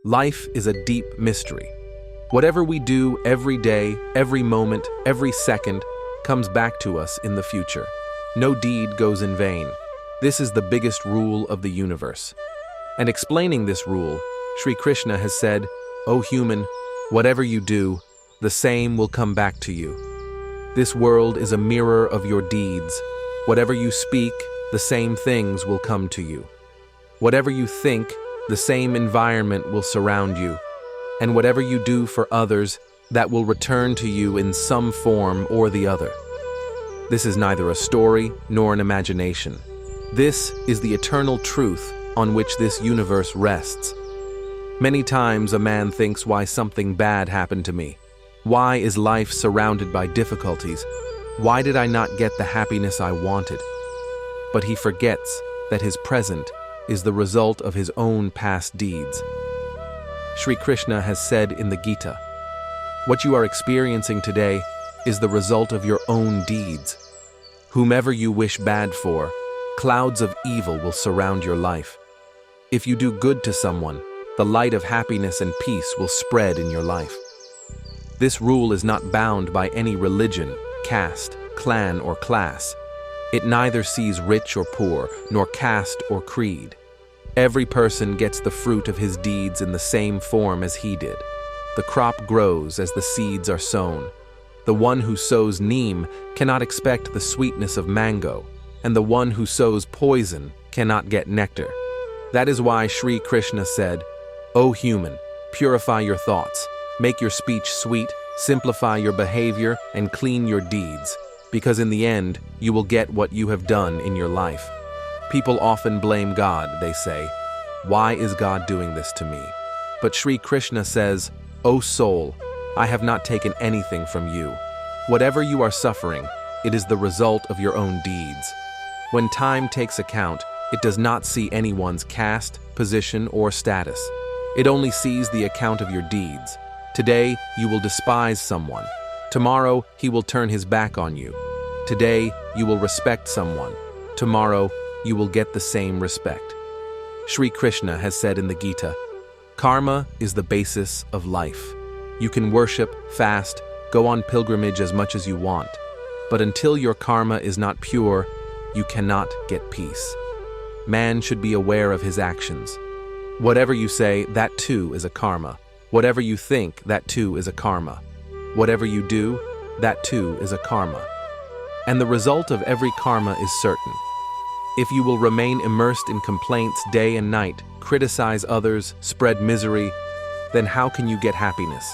Life is a deep mystery. Whatever we do every day, every moment, every second, comes back to us in the future. No deed goes in vain. This is the biggest rule of the universe. And explaining this rule, Shree Krishna has said, "O human, whatever you do, the same will come back to you. This world is a mirror of your deeds. Whatever you speak, the same things will come to you. Whatever you think, the same environment will surround you. And whatever you do for others, that will return to you in some form or the other." This is neither a story nor an imagination. This is the eternal truth on which this universe rests. Many times a man thinks, why something bad happened to me? Why is life surrounded by difficulties? Why did I not get the happiness I wanted? But he forgets that his present is the result of his own past deeds. Sri Krishna has said in the Gita, "What you are experiencing today is the result of your own deeds. Whomever you wish bad for, clouds of evil will surround your life. If you do good to someone, the light of happiness and peace will spread in your life." This rule is not bound by any religion, caste, clan, or class. It neither sees rich or poor, nor caste or creed. Every person gets the fruit of his deeds in the same form as he did. The crop grows as the seeds are sown. The one who sows neem cannot expect the sweetness of mango, and the one who sows poison cannot get nectar. That is why Sri Krishna said, "O human, purify your thoughts, make your speech sweet, simplify your behavior, and clean your deeds, because in the end, you will get what you have done in your life." People often blame God. They say, "Why is God doing this to me?" But Sri Krishna says, "O soul, I have not taken anything from you. Whatever you are suffering, it is the result of your own deeds." When time takes account, it does not see anyone's caste, position, or status. It only sees the account of your deeds. Today, you will despise someone. Tomorrow, he will turn his back on you. Today, you will respect someone. Tomorrow, you will get the same respect. Sri Krishna has said in the Gita, "Karma is the basis of life. You can worship, fast, go on pilgrimage as much as you want, but until your karma is not pure, you cannot get peace." Man should be aware of his actions. Whatever you say, that too is a karma. Whatever you think, that too is a karma. Whatever you do, that too is a karma. And the result of every karma is certain. If you will remain immersed in complaints day and night, criticize others, spread misery, then how can you get happiness?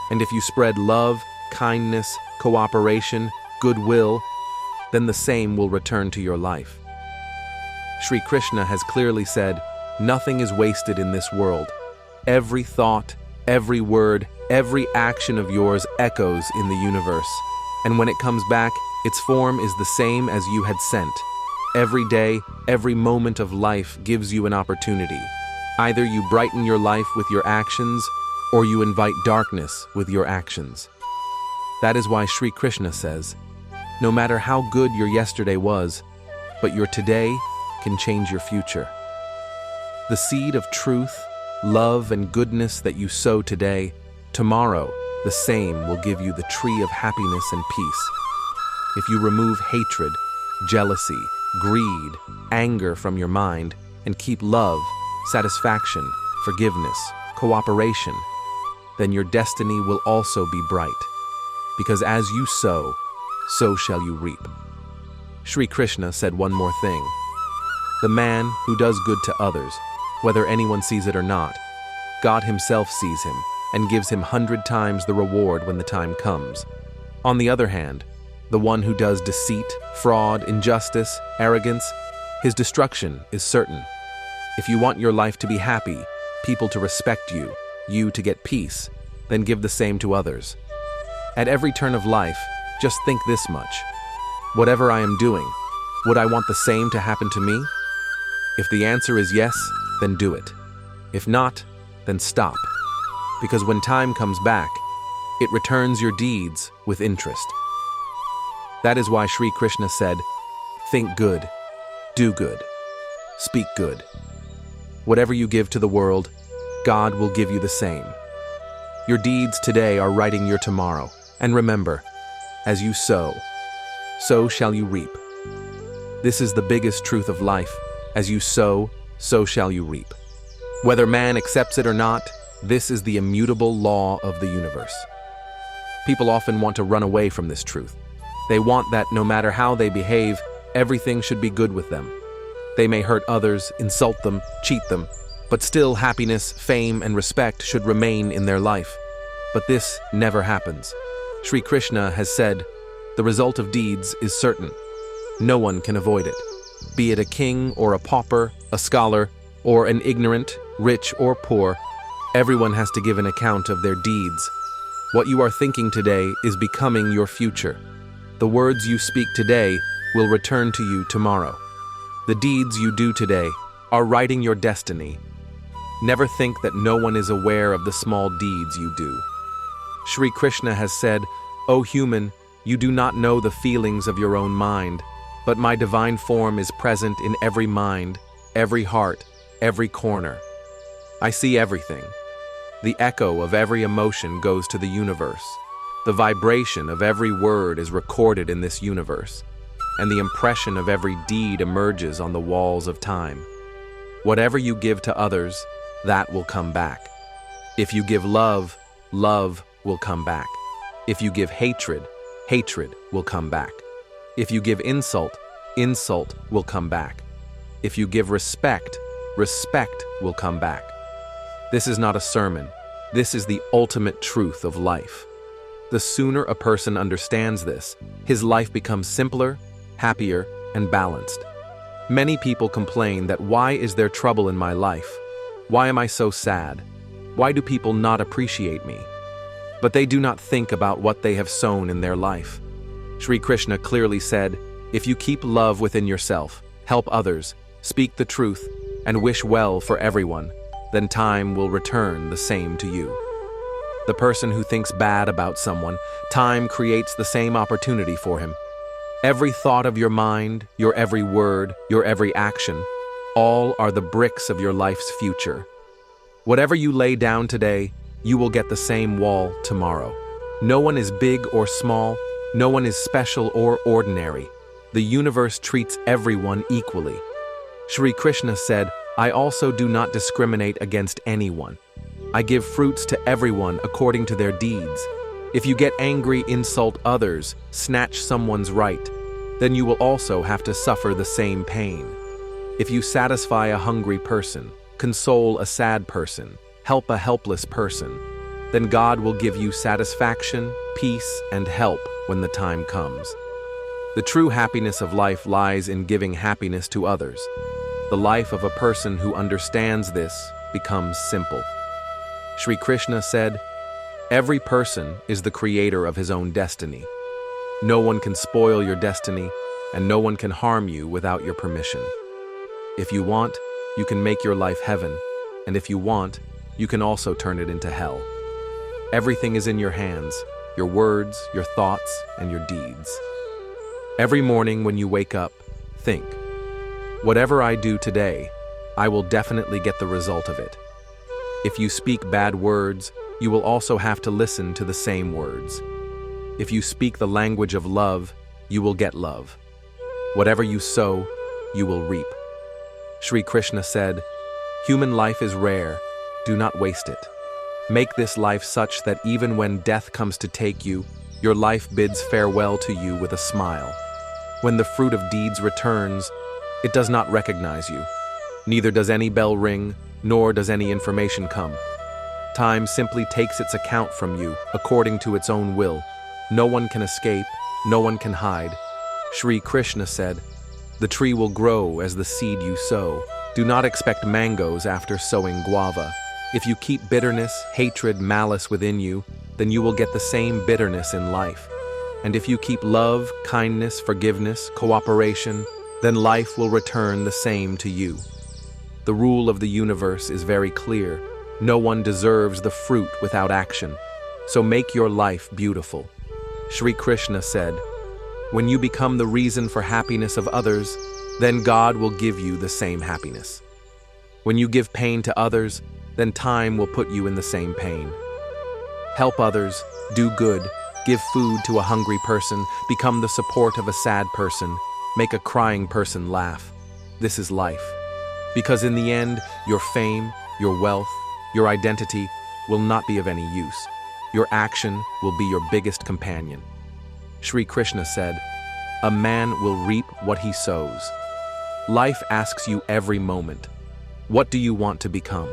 And if you spread love, kindness, cooperation, goodwill, then the same will return to your life. Sri Krishna has clearly said, "Nothing is wasted in this world. Every thought, every word, every action of yours echoes in the universe. And when it comes back, its form is the same as you had sent. Every day, every moment of life gives you an opportunity. Either you brighten your life with your actions, or you invite darkness with your actions." That is why Sri Krishna says, no matter how good your yesterday was, but your today can change your future. The seed of truth, love, and goodness that you sow today, tomorrow the same will give you the tree of happiness and peace. If you remove hatred, jealousy, greed, anger from your mind, and keep love, satisfaction, forgiveness, cooperation, then your destiny will also be bright. Because as you sow, so shall you reap. Sri Krishna said one more thing. The man who does good to others, whether anyone sees it or not, God himself sees him and gives him 100 times the reward when the time comes. On the other hand, the one who does deceit, fraud, injustice, arrogance, his destruction is certain. If you want your life to be happy, people to respect you, you to get peace, then give the same to others. At every turn of life, just think this much. Whatever I am doing, would I want the same to happen to me? If the answer is yes, then do it. If not, then stop. Because when time comes back, it returns your deeds with interest. That is why Sri Krishna said, "Think good, do good, speak good. Whatever you give to the world, God will give you the same. Your deeds today are writing your tomorrow. And remember, as you sow, so shall you reap. This is the biggest truth of life. As you sow, so shall you reap. Whether man accepts it or not, this is the immutable law of the universe. People often want to run away from this truth. They want that no matter how they behave, everything should be good with them. They may hurt others, insult them, cheat them, but still happiness, fame, and respect should remain in their life. But this never happens. Shree Krishna has said, "The result of deeds is certain. No one can avoid it. Be it a king or a pauper, a scholar, or an ignorant, rich or poor, everyone has to give an account of their deeds. What you are thinking today is becoming your future. The words you speak today will return to you tomorrow. The deeds you do today are writing your destiny. Never think that no one is aware of the small deeds you do." Shree Krishna has said, "O human, you do not know the feelings of your own mind, but my divine form is present in every mind, every heart, every corner. I see everything. The echo of every emotion goes to the universe. The vibration of every word is recorded in this universe, and the impression of every deed emerges on the walls of time. Whatever you give to others, that will come back. If you give love, love will come back. If you give hatred, hatred will come back. If you give insult, insult will come back. If you give respect, respect will come back." This is not a sermon. This is the ultimate truth of life. The sooner a person understands this, his life becomes simpler, happier, and balanced. Many people complain that why is there trouble in my life? Why am I so sad? Why do people not appreciate me? But they do not think about what they have sown in their life. Shree Krishna clearly said, "If you keep love within yourself, help others, speak the truth, and wish well for everyone, then time will return the same to you." The person who thinks bad about someone, time creates the same opportunity for him. Every thought of your mind, your every word, your every action, all are the bricks of your life's future. Whatever you lay down today, you will get the same wall tomorrow. No one is big or small, no one is special or ordinary. The universe treats everyone equally. Shree Krishna said, "I also do not discriminate against anyone. I give fruits to everyone according to their deeds. If you get angry, insult others, snatch someone's right, then you will also have to suffer the same pain. If you satisfy a hungry person, console a sad person, help a helpless person, then God will give you satisfaction, peace, and help when the time comes." The true happiness of life lies in giving happiness to others. The life of a person who understands this becomes simple. Shree Krishna said, "Every person is the creator of his own destiny. No one can spoil your destiny, and no one can harm you without your permission. If you want, you can make your life heaven, and if you want, you can also turn it into hell. Everything is in your hands, your words, your thoughts, and your deeds. Every morning when you wake up, think, whatever I do today, I will definitely get the result of it. If you speak bad words, you will also have to listen to the same words. If you speak the language of love, you will get love. Whatever you sow, you will reap." Shree Krishna said, "Human life is rare. Do not waste it. Make this life such that even when death comes to take you, your life bids farewell to you with a smile. When the fruit of deeds returns, it does not recognize you. Neither does any bell ring, nor does any information come. Time simply takes its account from you according to its own will. No one can escape, no one can hide." Shree Krishna said, "The tree will grow as the seed you sow. Do not expect mangoes after sowing guava. If you keep bitterness, hatred, malice within you, then you will get the same bitterness in life. And if you keep love, kindness, forgiveness, cooperation, then life will return the same to you. The rule of the universe is very clear. No one deserves the fruit without action. So make your life beautiful." Shree Krishna said, "When you become the reason for happiness of others, then God will give you the same happiness. When you give pain to others, then time will put you in the same pain. Help others, do good, give food to a hungry person, become the support of a sad person, make a crying person laugh. This is life. Because in the end, your fame, your wealth, your identity will not be of any use. Your action will be your biggest companion. Shree Krishna said, "A man will reap what he sows." Life asks you every moment, what do you want to become?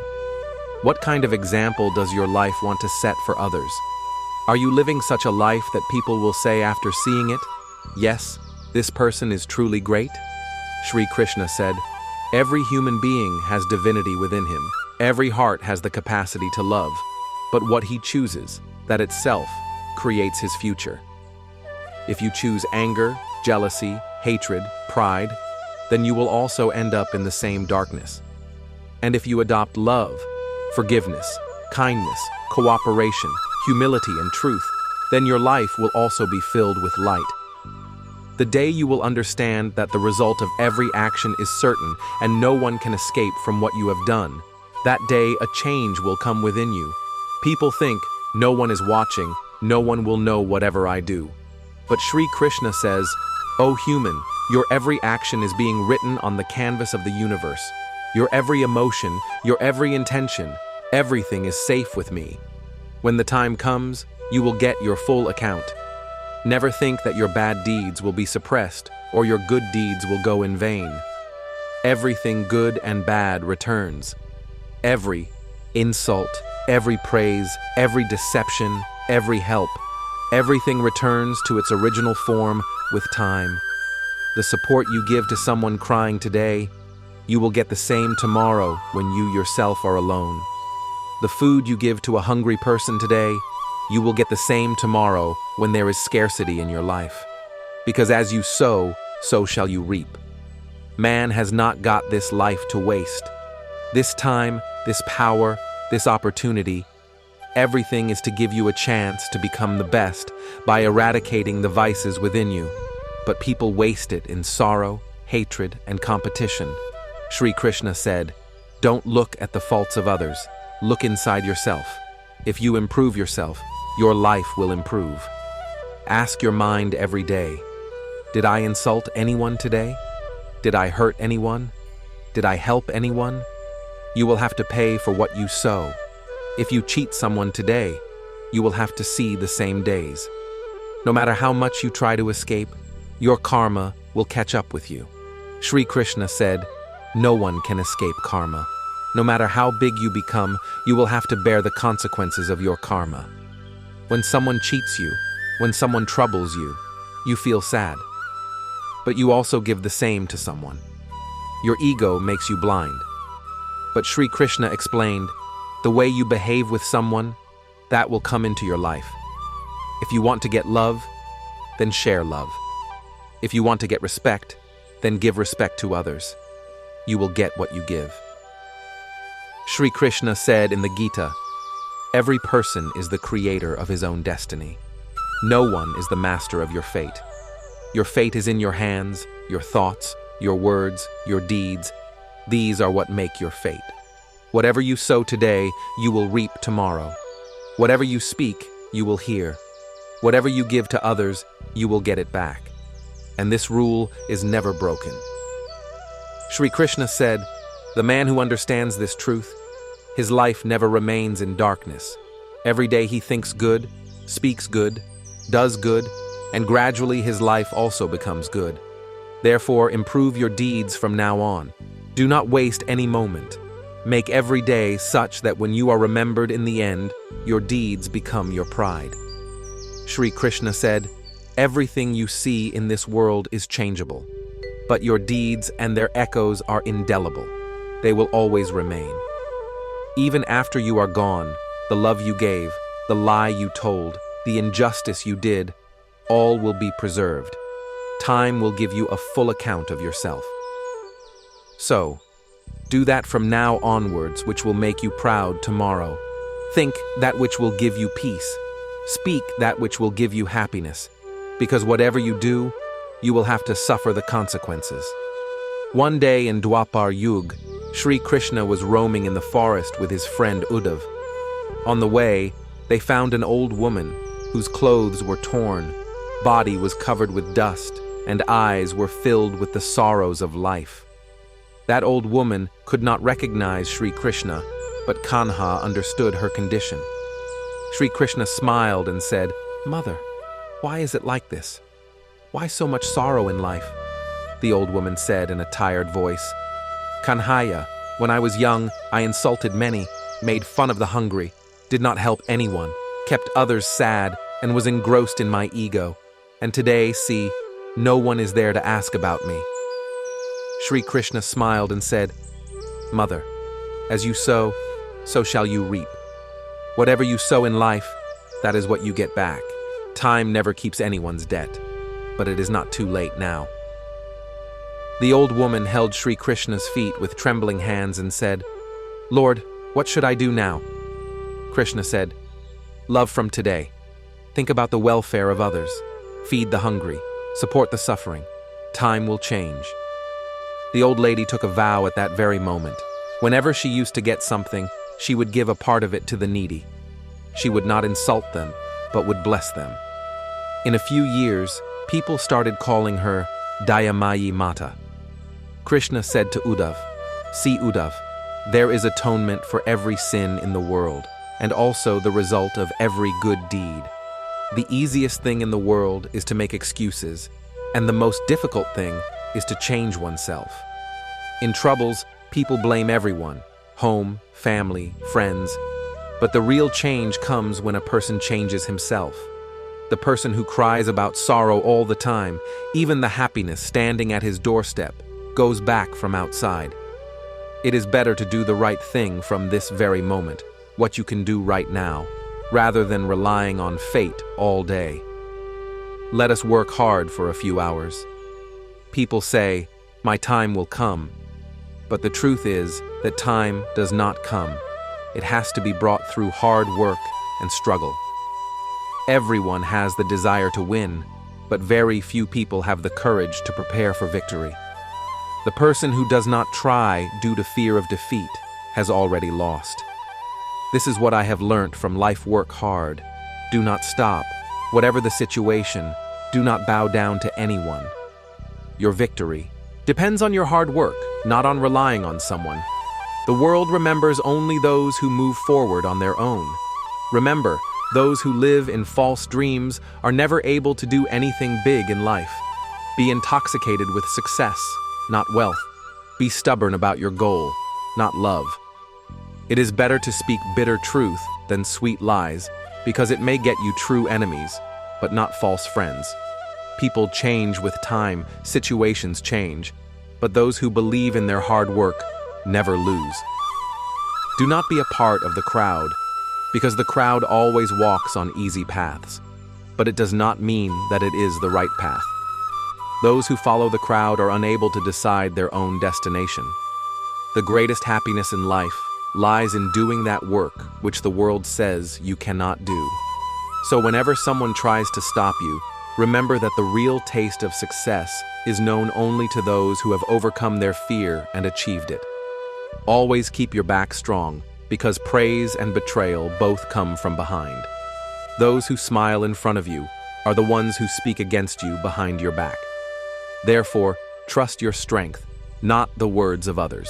What kind of example does your life want to set for others? Are you living such a life that people will say after seeing it, "Yes, this person is truly great"? Shree Krishna said, "Every human being has divinity within him. Every heart has the capacity to love, but what he chooses, that itself, creates his future. If you choose anger, jealousy, hatred, pride, then you will also end up in the same darkness. And if you adopt love, forgiveness, kindness, cooperation, humility, and truth, then your life will also be filled with light. The day you will understand that the result of every action is certain and no one can escape from what you have done, that day a change will come within you. People think, no one is watching, no one will know whatever I do. But Sri Krishna says, "O human, your every action is being written on the canvas of the universe. Your every emotion, your every intention, everything is safe with me. When the time comes, you will get your full account. Never think that your bad deeds will be suppressed or your good deeds will go in vain. Everything good and bad returns. Every insult, every praise, every deception, every help, everything returns to its original form with time. The support you give to someone crying today, you will get the same tomorrow when you yourself are alone. The food you give to a hungry person today, you will get the same tomorrow when there is scarcity in your life. Because as you sow, so shall you reap. Man has not got this life to waste. This time, this power, this opportunity, everything is to give you a chance to become the best by eradicating the vices within you. But people waste it in sorrow, hatred, and competition. Sri Krishna said, "Don't look at the faults of others. Look inside yourself. If you improve yourself, your life will improve." Ask your mind every day, did I insult anyone today? Did I hurt anyone? Did I help anyone? You will have to pay for what you sow. If you cheat someone today, you will have to see the same days. No matter how much you try to escape, your karma will catch up with you. Sri Krishna said, "No one can escape karma. No matter how big you become, you will have to bear the consequences of your karma." When someone cheats you, when someone troubles you, you feel sad. But you also give the same to someone. Your ego makes you blind. But Sri Krishna explained, the way you behave with someone, that will come into your life. If you want to get love, then share love. If you want to get respect, then give respect to others. You will get what you give. Sri Krishna said in the Gita, "Every person is the creator of his own destiny. No one is the master of your fate. Your fate is in your hands, your thoughts, your words, your deeds. These are what make your fate. Whatever you sow today, you will reap tomorrow. Whatever you speak, you will hear. Whatever you give to others, you will get it back. And this rule is never broken." Sri Krishna said, "The man who understands this truth, his life never remains in darkness. Every day he thinks good, speaks good, does good, and gradually his life also becomes good. Therefore, improve your deeds from now on. Do not waste any moment. Make every day such that when you are remembered in the end, your deeds become your pride." Sri Krishna said, "Everything you see in this world is changeable, but your deeds and their echoes are indelible. They will always remain. Even after you are gone, the love you gave, the lie you told, the injustice you did, all will be preserved. Time will give you a full account of yourself. So, do that from now onwards which will make you proud tomorrow. Think that which will give you peace. Speak that which will give you happiness. Because whatever you do, you will have to suffer the consequences. One day in Dwapar Yug, Shree Krishna was roaming in the forest with his friend Uddhav. On the way, they found an old woman whose clothes were torn, body was covered with dust, and eyes were filled with the sorrows of life. That old woman could not recognize Shree Krishna, but Kanha understood her condition. Shree Krishna smiled and said, "Mother, why is it like this? Why so much sorrow in life?" The old woman said in a tired voice, "Kanhaya, when I was young, I insulted many, made fun of the hungry, did not help anyone, kept others sad, and was engrossed in my ego. And today, see, no one is there to ask about me." Shree Krishna smiled and said, "Mother, as you sow, so shall you reap. Whatever you sow in life, that is what you get back. Time never keeps anyone's debt, but it is not too late now." The old woman held Shree Krishna's feet with trembling hands and said, "Lord, what should I do now?" Krishna said, "Love from today. Think about the welfare of others. Feed the hungry. Support the suffering. Time will change." The old lady took a vow at that very moment. Whenever she used to get something, she would give a part of it to the needy. She would not insult them, but would bless them. In a few years, people started calling her Dayamayi Mata. Krishna said to Uddhav, "See, Uddhav, there is atonement for every sin in the world, and also the result of every good deed. The easiest thing in the world is to make excuses, and the most difficult thing is to change oneself. In troubles, people blame everyone, home, family, friends, but the real change comes when a person changes himself. The person who cries about sorrow all the time, even the happiness standing at his doorstep, goes back from outside. It is better to do the right thing from this very moment, what you can do right now, rather than relying on fate all day. Let us work hard for a few hours. People say, 'My time will come,' but the truth is that time does not come. It has to be brought through hard work and struggle. Everyone has the desire to win, but very few people have the courage to prepare for victory. The person who does not try due to fear of defeat has already lost. This is what I have learnt from life. Work hard. Do not stop. Whatever the situation, do not bow down to anyone. Your victory depends on your hard work, not on relying on someone. The world remembers only those who move forward on their own. Remember, those who live in false dreams are never able to do anything big in life. Be intoxicated with success, not wealth. Be stubborn about your goal, not love. It is better to speak bitter truth than sweet lies, because it may get you true enemies, but not false friends. People change with time, situations change, but those who believe in their hard work never lose. Do not be a part of the crowd, because the crowd always walks on easy paths, but it does not mean that it is the right path. Those who follow the crowd are unable to decide their own destination. The greatest happiness in life lies in doing that work which the world says you cannot do. So whenever someone tries to stop you, remember that the real taste of success is known only to those who have overcome their fear and achieved it. Always keep your back strong, because praise and betrayal both come from behind. Those who smile in front of you are the ones who speak against you behind your back. Therefore, trust your strength, not the words of others.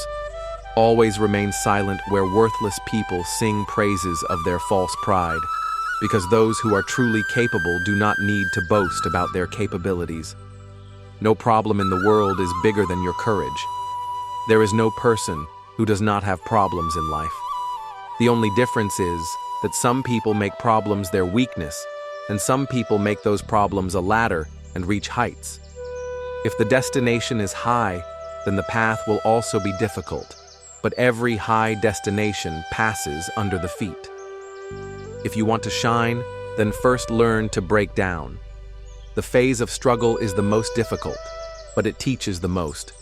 Always remain silent where worthless people sing praises of their false pride, because those who are truly capable do not need to boast about their capabilities. No problem in the world is bigger than your courage. There is no person who does not have problems in life. The only difference is that some people make problems their weakness, and some people make those problems a ladder and reach heights. If the destination is high, then the path will also be difficult, but every high destination passes under the feet. If you want to shine, then first learn to break down. The phase of struggle is the most difficult, but it teaches the most.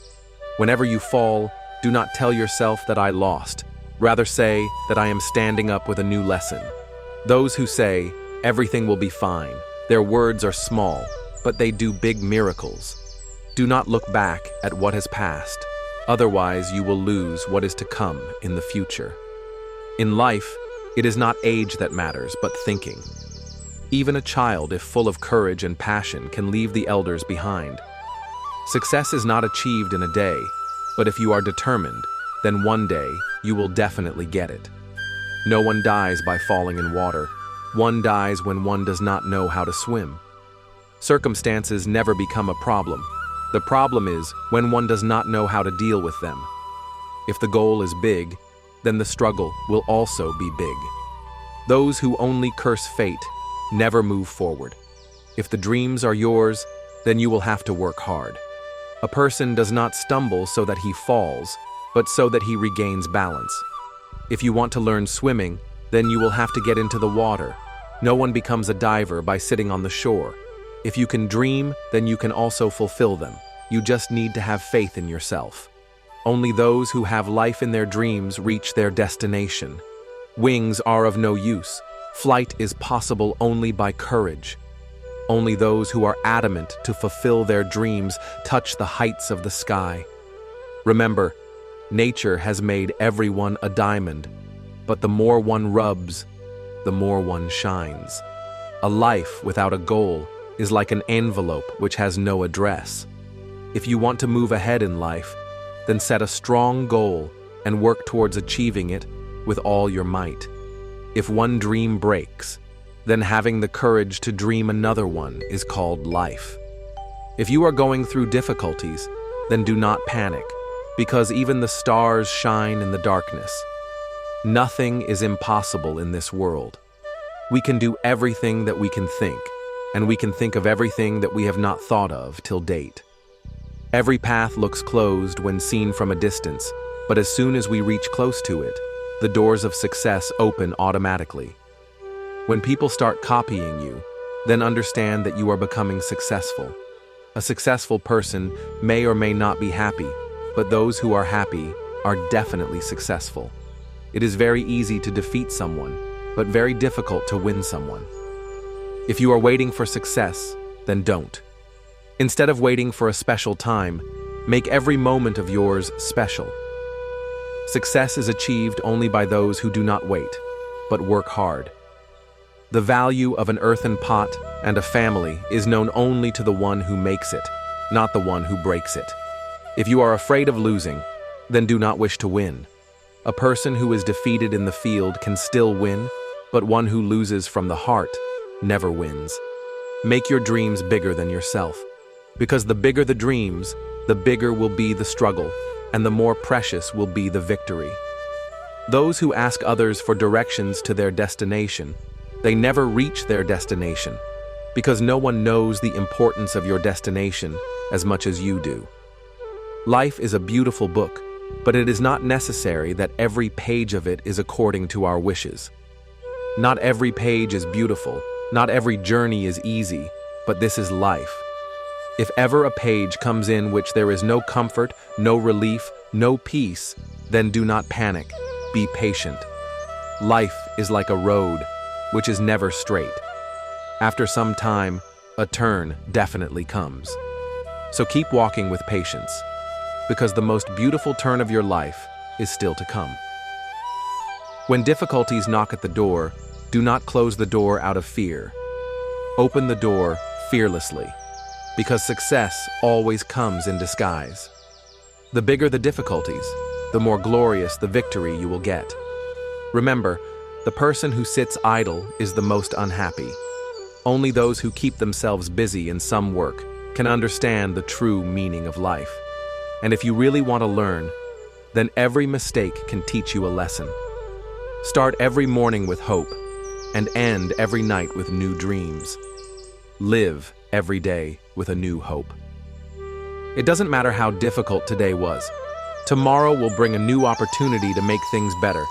Whenever you fall, do not tell yourself that I lost. Rather say that I am standing up with a new lesson. Those who say, everything will be fine, their words are small, but they do big miracles. Do not look back at what has passed. Otherwise, you will lose what is to come in the future. In life, it is not age that matters, but thinking. Even a child, if full of courage and passion, can leave the elders behind. Success is not achieved in a day, but if you are determined, then one day you will definitely get it. No one dies by falling in water. One dies when one does not know how to swim. Circumstances never become a problem. The problem is when one does not know how to deal with them. If the goal is big, then the struggle will also be big. Those who only curse fate never move forward. If the dreams are yours, then you will have to work hard. A person does not stumble so that he falls, but so that he regains balance. If you want to learn swimming, then you will have to get into the water. No one becomes a diver by sitting on the shore. If you can dream, then you can also fulfill them. You just need to have faith in yourself. Only those who have life in their dreams reach their destination. Wings are of no use. Flight is possible only by courage. Only those who are adamant to fulfill their dreams touch the heights of the sky. Remember, nature has made everyone a diamond, but the more one rubs, the more one shines. A life without a goal is like an envelope which has no address. If you want to move ahead in life, then set a strong goal and work towards achieving it with all your might. If one dream breaks, then having the courage to dream another one is called life. If you are going through difficulties, then do not panic, because even the stars shine in the darkness. Nothing is impossible in this world. We can do everything that we can think, and we can think of everything that we have not thought of till date. Every path looks closed when seen from a distance, but as soon as we reach close to it, the doors of success open automatically. When people start copying you, then understand that you are becoming successful. A successful person may or may not be happy, but those who are happy are definitely successful. It is very easy to defeat someone, but very difficult to win someone. If you are waiting for success, then don't. Instead of waiting for a special time, make every moment of yours special. Success is achieved only by those who do not wait, but work hard. The value of an earthen pot and a family is known only to the one who makes it, not the one who breaks it. If you are afraid of losing, then do not wish to win. A person who is defeated in the field can still win, but one who loses from the heart never wins. Make your dreams bigger than yourself, because the bigger the dreams, the bigger will be the struggle, and the more precious will be the victory. Those who ask others for directions to their destination, they never reach their destination, because no one knows the importance of your destination as much as you do. Life is a beautiful book, but it is not necessary that every page of it is according to our wishes. Not every page is beautiful, not every journey is easy, but this is life. If ever a page comes in which there is no comfort, no relief, no peace, then do not panic, be patient. Life is like a road, which is never straight. After some time, a turn definitely comes. So keep walking with patience, because the most beautiful turn of your life is still to come. When difficulties knock at the door, do not close the door out of fear. Open the door fearlessly, because success always comes in disguise. The bigger the difficulties, the more glorious the victory you will get. Remember, the person who sits idle is the most unhappy. Only those who keep themselves busy in some work can understand the true meaning of life. And if you really want to learn, then every mistake can teach you a lesson. Start every morning with hope, and end every night with new dreams. Live every day with a new hope. It doesn't matter how difficult today was. Tomorrow will bring a new opportunity to make things better.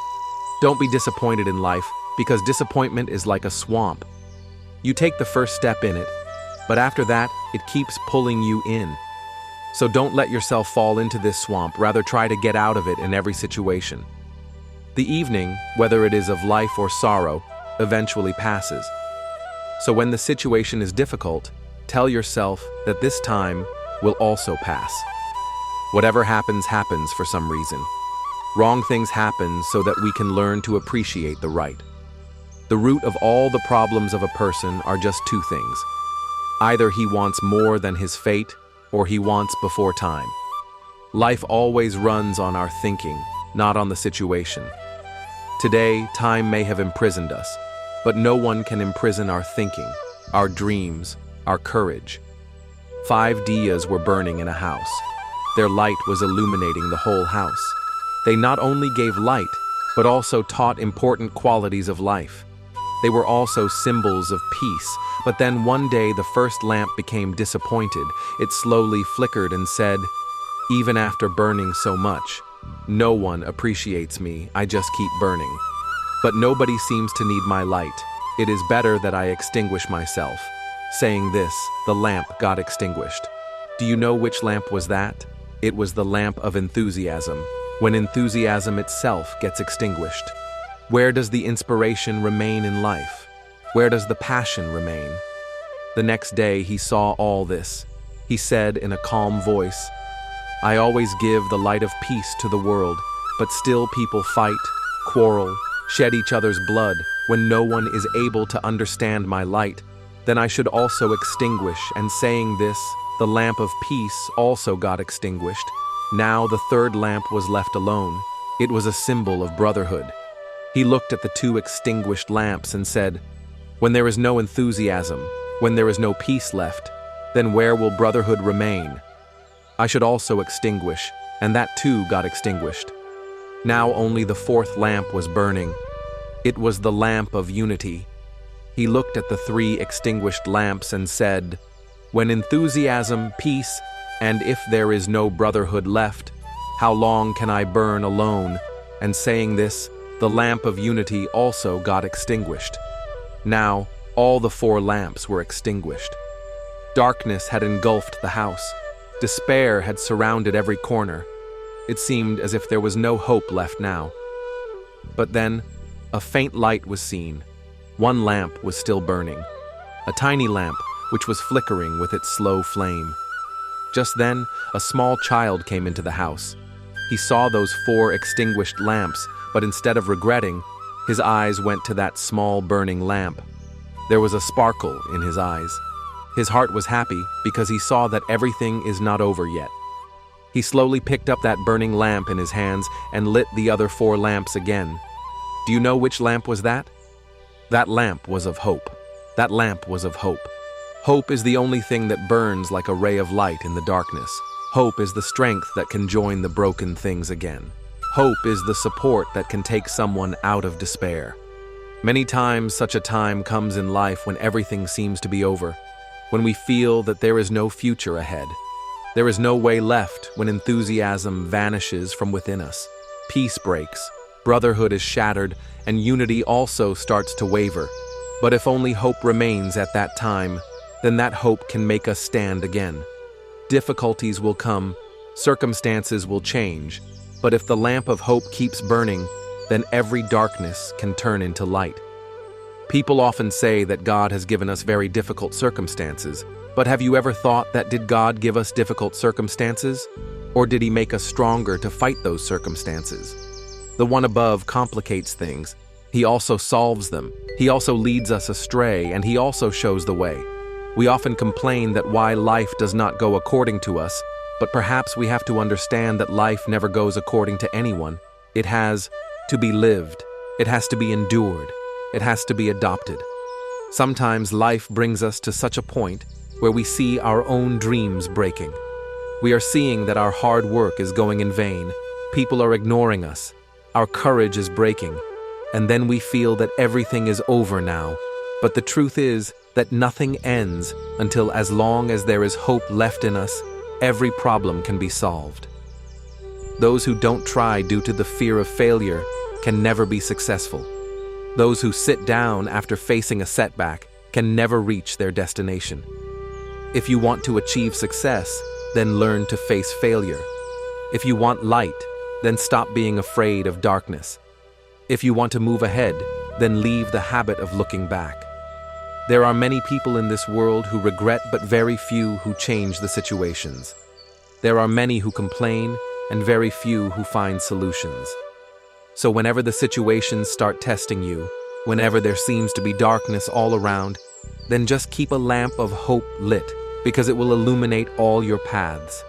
Don't be disappointed in life, because disappointment is like a swamp. You take the first step in it, but after that, it keeps pulling you in. So don't let yourself fall into this swamp, rather try to get out of it in every situation. The evening, whether it is of life or sorrow, eventually passes. So when the situation is difficult, tell yourself that this time will also pass. Whatever happens, happens for some reason. Wrong things happen so that we can learn to appreciate the right. The root of all the problems of a person are just two things. Either he wants more than his fate, or he wants before time. Life always runs on our thinking, not on the situation. Today, time may have imprisoned us, but no one can imprison our thinking, our dreams, our courage. 5 diyas were burning in a house. Their light was illuminating the whole house. They not only gave light, but also taught important qualities of life. They were also symbols of peace, but then one day the first lamp became disappointed. It slowly flickered and said, "Even after burning so much, no one appreciates me, I just keep burning. But nobody seems to need my light. It is better that I extinguish myself." Saying this, the lamp got extinguished. Do you know which lamp was that? It was the lamp of enthusiasm, when enthusiasm itself gets extinguished. Where does the inspiration remain in life? Where does the passion remain? The next day he saw all this. He said in a calm voice, "I always give the light of peace to the world, but still people fight, quarrel, shed each other's blood. When no one is able to understand my light, then I should also extinguish." And saying this, the lamp of peace also got extinguished. Now the third lamp was left alone. It was a symbol of brotherhood. He looked at the 2 extinguished lamps and said, "When there is no enthusiasm, when there is no peace left, then where will brotherhood remain? I should also extinguish," and that too got extinguished. Now only the 4th lamp was burning. It was the lamp of unity. He looked at the 3 extinguished lamps and said, "When enthusiasm, peace, and if there is no brotherhood left, how long can I burn alone?" And saying this, the lamp of unity also got extinguished. Now, all the 4 lamps were extinguished. Darkness had engulfed the house. Despair had surrounded every corner. It seemed as if there was no hope left now. But then, a faint light was seen. 1 lamp was still burning. A tiny lamp, which was flickering with its slow flame. Just then, a small child came into the house. He saw those 4 extinguished lamps, but instead of regretting, his eyes went to that small burning lamp. There was a sparkle in his eyes. His heart was happy because he saw that everything is not over yet. He slowly picked up that burning lamp in his hands and lit the other 4 lamps again. Do you know which lamp was that? That lamp was of hope. That lamp was of hope. Hope is the only thing that burns like a ray of light in the darkness. Hope is the strength that can join the broken things again. Hope is the support that can take someone out of despair. Many times such a time comes in life when everything seems to be over, when we feel that there is no future ahead. There is no way left when enthusiasm vanishes from within us. Peace breaks, brotherhood is shattered, and unity also starts to waver. But if only hope remains at that time, then that hope can make us stand again. Difficulties will come, circumstances will change, but if the lamp of hope keeps burning, then every darkness can turn into light. People often say that God has given us very difficult circumstances, but have you ever thought that did God give us difficult circumstances? Or did He make us stronger to fight those circumstances? The one above complicates things. He also solves them. He also leads us astray, and He also shows the way. We often complain that why life does not go according to us, but perhaps we have to understand that life never goes according to anyone. It has to be lived. It has to be endured. It has to be adopted. Sometimes life brings us to such a point where we see our own dreams breaking. We are seeing that our hard work is going in vain. People are ignoring us. Our courage is breaking. And then we feel that everything is over now. But the truth is that nothing ends until as long as there is hope left in us, every problem can be solved. Those who don't try due to the fear of failure can never be successful. Those who sit down after facing a setback can never reach their destination. If you want to achieve success, then learn to face failure. If you want light, then stop being afraid of darkness. If you want to move ahead, then leave the habit of looking back. There are many people in this world who regret, but very few who change the situations. There are many who complain and very few who find solutions. So whenever the situations start testing you, whenever there seems to be darkness all around, then just keep a lamp of hope lit, because it will illuminate all your paths.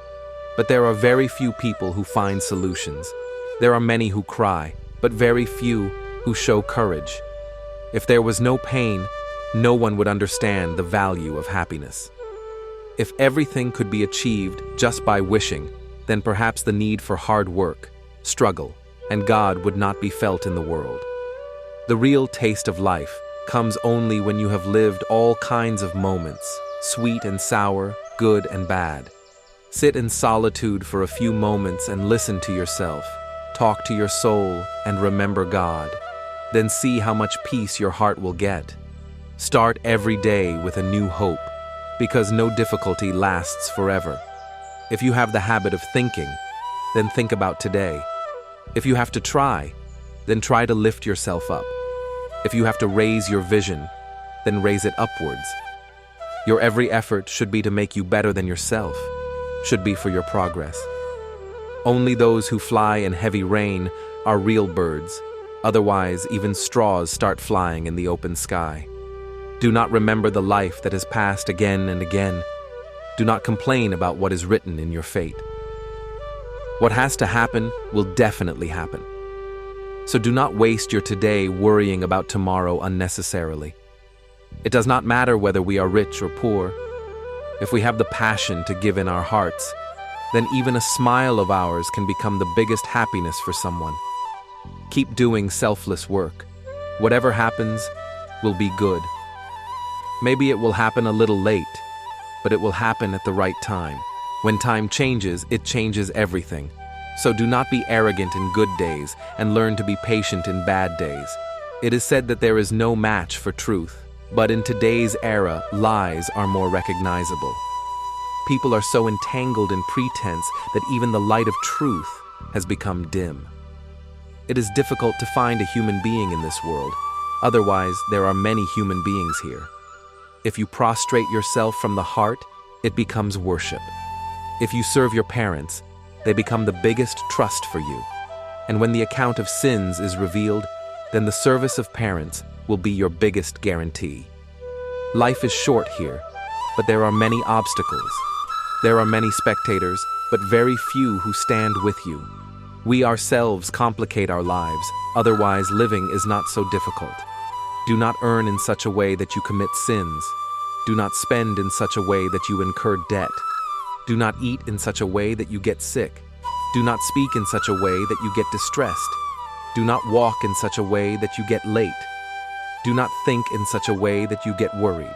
But there are very few people who find solutions. There are many who cry, but very few who show courage. If there was no pain, no one would understand the value of happiness. If everything could be achieved just by wishing, then perhaps the need for hard work, struggle, and God would not be felt in the world. The real taste of life comes only when you have lived all kinds of moments, sweet and sour, good and bad. Sit in solitude for a few moments and listen to yourself. Talk to your soul and remember God. Then see how much peace your heart will get. Start every day with a new hope, because no difficulty lasts forever. If you have the habit of thinking, then think about today. If you have to try, then try to lift yourself up. If you have to raise your vision, then raise it upwards. Your every effort should be to make you better than yourself, should be for your progress. Only those who fly in heavy rain are real birds. Otherwise, even straws start flying in the open sky. Do not remember the life that has passed again and again. Do not complain about what is written in your fate. What has to happen will definitely happen. So do not waste your today worrying about tomorrow unnecessarily. It does not matter whether we are rich or poor. If we have the passion to give in our hearts, then even a smile of ours can become the biggest happiness for someone. Keep doing selfless work. Whatever happens will be good. Maybe it will happen a little late, but it will happen at the right time. When time changes, it changes everything. So do not be arrogant in good days and learn to be patient in bad days. It is said that there is no match for truth, but in today's era, lies are more recognizable. People are so entangled in pretense that even the light of truth has become dim. It is difficult to find a human being in this world. Otherwise, there are many human beings here. If you prostrate yourself from the heart, it becomes worship. If you serve your parents, they become the biggest trust for you. And when the account of sins is revealed, then the service of parents will be your biggest guarantee. Life is short here, but there are many obstacles. There are many spectators, but very few who stand with you. We ourselves complicate our lives, otherwise living is not so difficult. Do not earn in such a way that you commit sins. Do not spend in such a way that you incur debt. Do not eat in such a way that you get sick. Do not speak in such a way that you get distressed. Do not walk in such a way that you get late. Do not think in such a way that you get worried.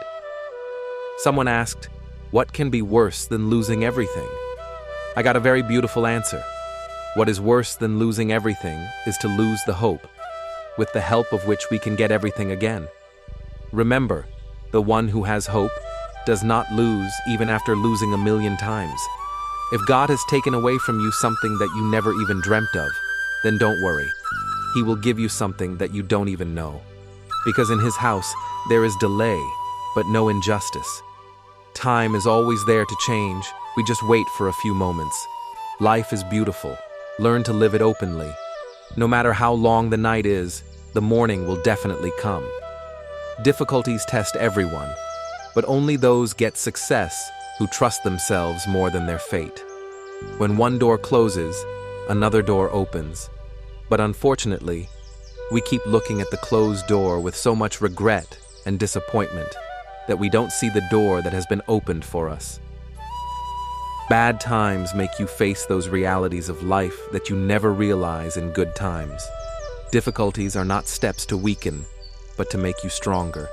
Someone asked, "What can be worse than losing everything?" I got a very beautiful answer. What is worse than losing everything is to lose the hope, with the help of which we can get everything again. Remember, the one who has hope does not lose even after losing 1,000,000 times. If God has taken away from you something that you never even dreamt of, then don't worry. He will give you something that you don't even know. Because in His house, there is delay, but no injustice. Time is always there to change. We just wait for a few moments. Life is beautiful. Learn to live it openly. No matter how long the night is, the morning will definitely come. Difficulties test everyone, but only those get success who trust themselves more than their fate. When one door closes, another door opens. But unfortunately, we keep looking at the closed door with so much regret and disappointment that we don't see the door that has been opened for us. Bad times make you face those realities of life that you never realize in good times. Difficulties are not steps to weaken, but to make you stronger.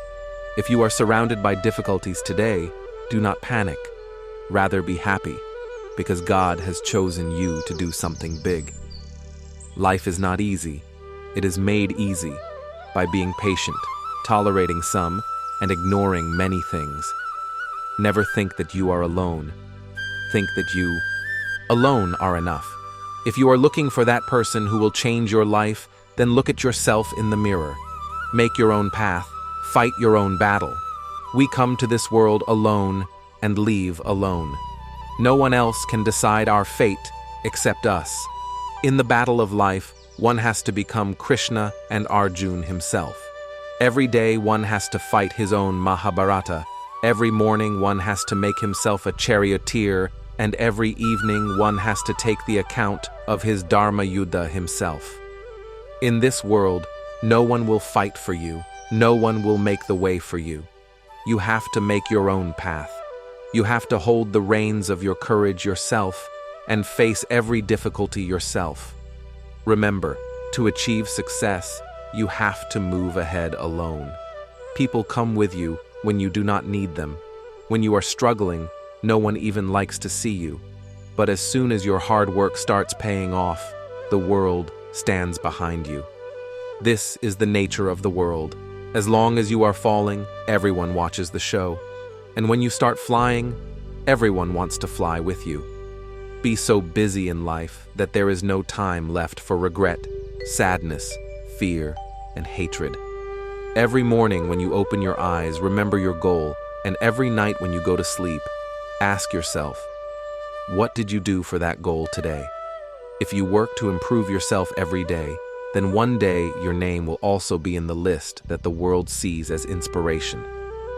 If you are surrounded by difficulties today, do not panic. Rather be happy, because God has chosen you to do something big. Life is not easy. It is made easy by being patient, tolerating some, and ignoring many things. Never think that you are alone. Think that you alone are enough. If you are looking for that person who will change your life, then look at yourself in the mirror. Make your own path. Fight your own battle. We come to this world alone and leave alone. No one else can decide our fate except us. In the battle of life, one has to become Krishna and Arjuna himself. Every day one has to fight his own Mahabharata. Every morning one has to make himself a charioteer, and every evening one has to take the account of his Dharma Yuddha himself. In this world, no one will fight for you. No one will make the way for you. You have to make your own path. You have to hold the reins of your courage yourself and face every difficulty yourself. Remember, to achieve success, you have to move ahead alone. People come with you when you do not need them. When you are struggling, no one even likes to see you. But as soon as your hard work starts paying off, the world stands behind you. This is the nature of the world. As long as you are falling, everyone watches the show. And when you start flying, everyone wants to fly with you. Be so busy in life that there is no time left for regret, sadness, fear, and hatred. Every morning when you open your eyes, remember your goal, and every night when you go to sleep, ask yourself, what did you do for that goal today? If you work to improve yourself every day, then one day your name will also be in the list that the world sees as inspiration.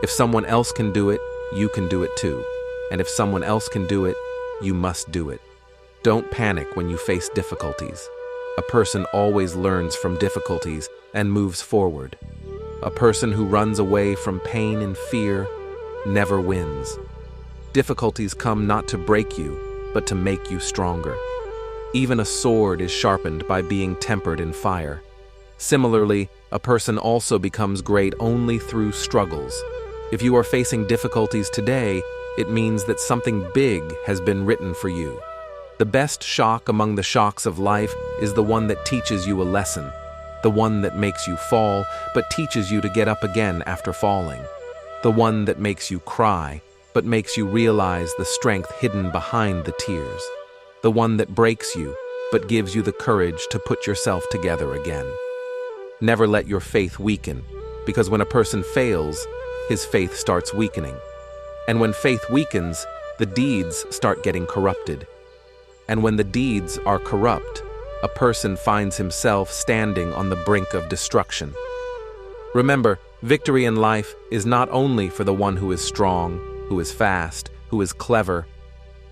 If someone else can do it, you can do it too. And if someone else can do it, you must do it. Don't panic when you face difficulties. A person always learns from difficulties and moves forward. A person who runs away from pain and fear never wins. Difficulties come not to break you, but to make you stronger. Even a sword is sharpened by being tempered in fire. Similarly, a person also becomes great only through struggles. If you are facing difficulties today, it means that something big has been written for you. The best shock among the shocks of life is the one that teaches you a lesson, the one that makes you fall, but teaches you to get up again after falling, the one that makes you cry, but makes you realize the strength hidden behind the tears, the one that breaks you, but gives you the courage to put yourself together again. Never let your faith weaken, because when a person fails, his faith starts weakening. And when faith weakens, the deeds start getting corrupted. And when the deeds are corrupt, a person finds himself standing on the brink of destruction. Remember, victory in life is not only for the one who is strong, who is fast, who is clever.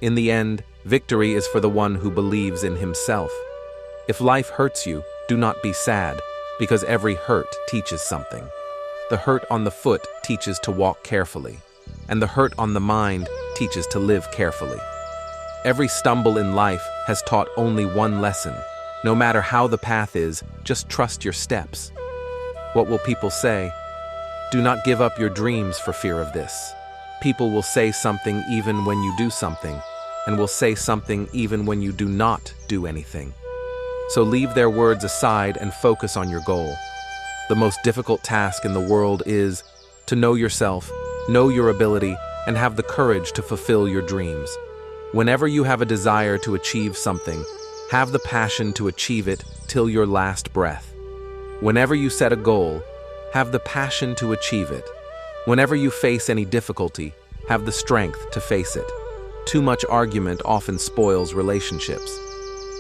In the end, victory is for the one who believes in himself. If life hurts you, do not be sad, because every hurt teaches something. The hurt on the foot teaches to walk carefully, and the hurt on the mind teaches to live carefully. Every stumble in life has taught only one lesson. No matter how the path is, just trust your steps. What will people say? Do not give up your dreams for fear of this. People will say something even when you do something, and will say something even when you do not do anything. So leave their words aside and focus on your goal. The most difficult task in the world is to know yourself, know your ability, and have the courage to fulfill your dreams. Whenever you have a desire to achieve something, have the passion to achieve it till your last breath. Whenever you set a goal, have the passion to achieve it. Whenever you face any difficulty, have the strength to face it. Too much argument often spoils relationships.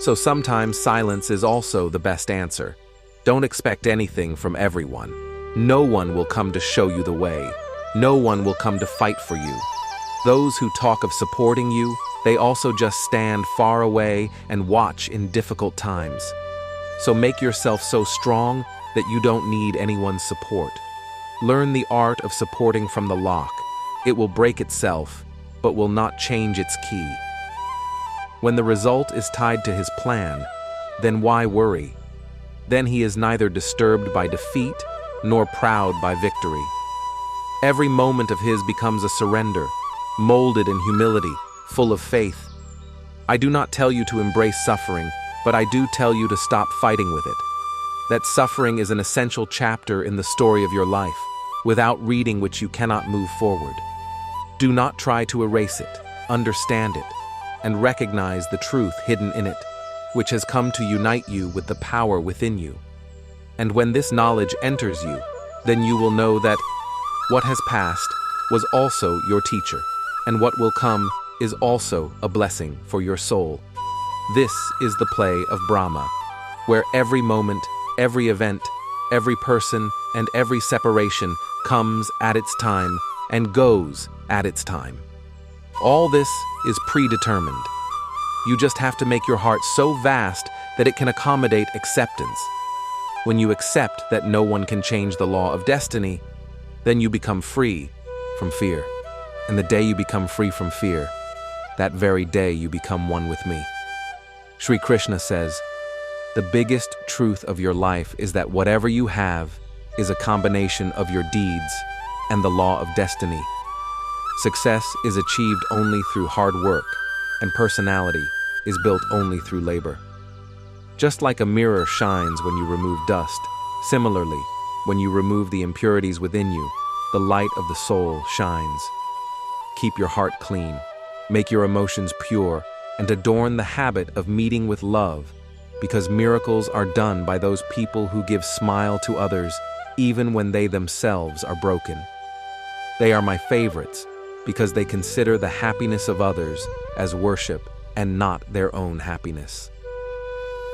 So sometimes silence is also the best answer. Don't expect anything from everyone. No one will come to show you the way. No one will come to fight for you. Those who talk of supporting you, they also just stand far away and watch in difficult times. So make yourself so strong that you don't need anyone's support. Learn the art of supporting from the lock. It will break itself, but will not change its key. When the result is tied to his plan, then why worry? Then he is neither disturbed by defeat nor proud by victory. Every moment of his becomes a surrender, molded in humility, full of faith. I do not tell you to embrace suffering, but I do tell you to stop fighting with it. That suffering is an essential chapter in the story of your life, without reading which you cannot move forward. Do not try to erase it, understand it, and recognize the truth hidden in it, which has come to unite you with the power within you. And when this knowledge enters you, then you will know that what has passed was also your teacher, and what will come is also a blessing for your soul. This is the play of Brahma, where every moment, every event, every person, and every separation comes at its time and goes at its time. All this is predetermined. You just have to make your heart so vast that it can accommodate acceptance. When you accept that no one can change the law of destiny, then you become free from fear. And the day you become free from fear, that very day you become one with me. Shree Krishna says, the biggest truth of your life is that whatever you have is a combination of your deeds and the law of destiny. Success is achieved only through hard work, and personality is built only through labor. Just like a mirror shines when you remove dust, similarly, when you remove the impurities within you, the light of the soul shines. Keep your heart clean, make your emotions pure, and adorn the habit of meeting with love, because miracles are done by those people who give smile to others even when they themselves are broken. They are my favorites because they consider the happiness of others as worship and not their own happiness.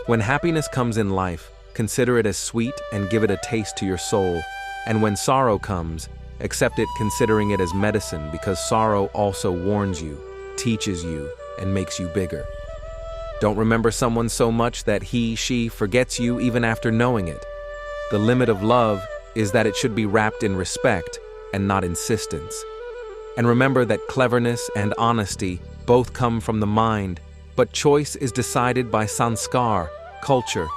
When happiness comes in life, consider it as sweet and give it a taste to your soul, and when sorrow comes, accept it considering it as medicine because sorrow also warns you, teaches you, and makes you bigger. Don't remember someone so much that he, she forgets you even after knowing it. The limit of love is that it should be wrapped in respect and not insistence. And remember that cleverness and honesty both come from the mind, but choice is decided by sanskar, culture.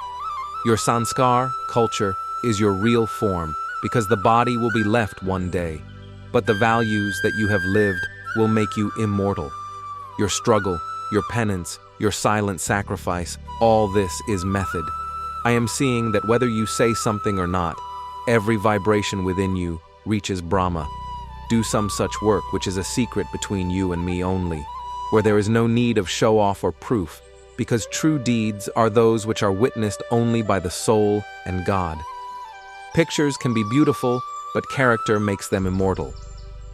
Your sanskar, culture, is your real form because the body will be left one day, but the values that you have lived will make you immortal. Your struggle, your penance, your silent sacrifice, all this is method. I am seeing that whether you say something or not, every vibration within you reaches Brahma. Do some such work which is a secret between you and me only, where there is no need of show-off or proof, because true deeds are those which are witnessed only by the soul and God. Pictures can be beautiful, but character makes them immortal.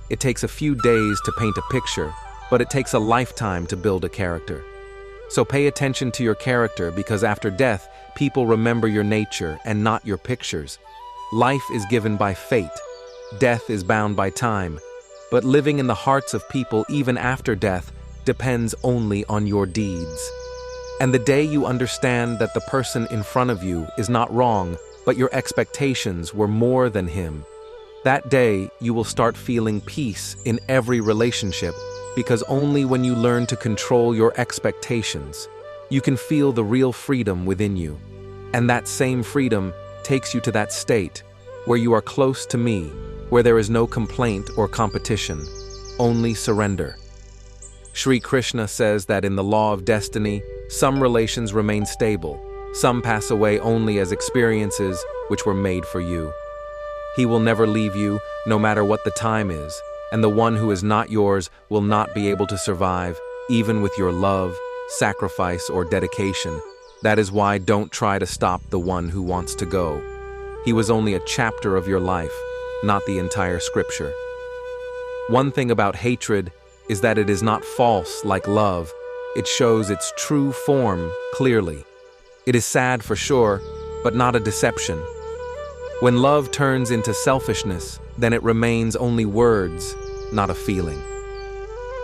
It takes a few days to paint a picture, but it takes a lifetime to build a character. So pay attention to your character because after death, people remember your nature and not your pictures. Life is given by fate. Death is bound by time. But living in the hearts of people even after death depends only on your deeds. And the day you understand that the person in front of you is not wrong, but your expectations were more than him, that day you will start feeling peace in every relationship, because only when you learn to control your expectations, you can feel the real freedom within you. And that same freedom takes you to that state where you are close to me, where there is no complaint or competition, only surrender. Shree Krishna says that in the law of destiny, some relations remain stable, some pass away only as experiences which were made for you. He will never leave you, no matter what the time is, and the one who is not yours will not be able to survive, even with your love, sacrifice, or dedication. That is why don't try to stop the one who wants to go. He was only a chapter of your life, not the entire scripture. One thing about hatred is that it is not false like love. It shows its true form clearly. It is sad for sure, but not a deception. When love turns into selfishness, then it remains only words, not a feeling.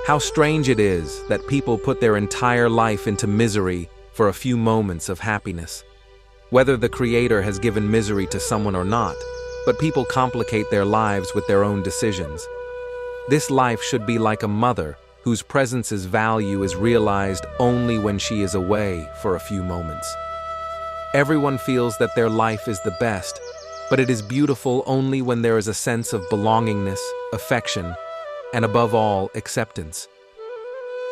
How strange it is that people put their entire life into misery for a few moments of happiness. Whether the Creator has given misery to someone or not, but people complicate their lives with their own decisions. This life should be like a mother whose presence's value is realized only when she is away for a few moments. Everyone feels that their life is the best, but it is beautiful only when there is a sense of belongingness, affection, and above all, acceptance.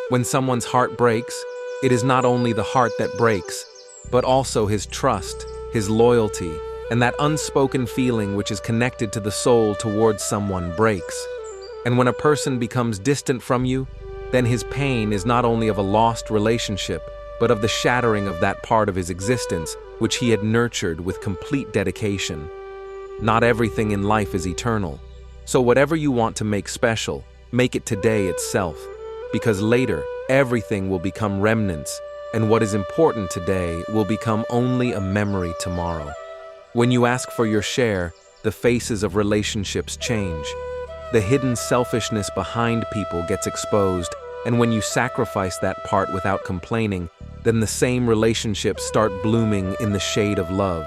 When someone's heart breaks, it is not only the heart that breaks, but also his trust, his loyalty, and that unspoken feeling which is connected to the soul towards someone breaks. And when a person becomes distant from you, then his pain is not only of a lost relationship, but of the shattering of that part of his existence which he had nurtured with complete dedication. Not everything in life is eternal, so whatever you want to make special, make it today itself. because later everything will become remnants, and what is important today will become only a memory tomorrow. When you ask for your share, the faces of relationships change. The hidden selfishness behind people gets exposed, and when you sacrifice that part without complaining, then the same relationships start blooming in the shade of love.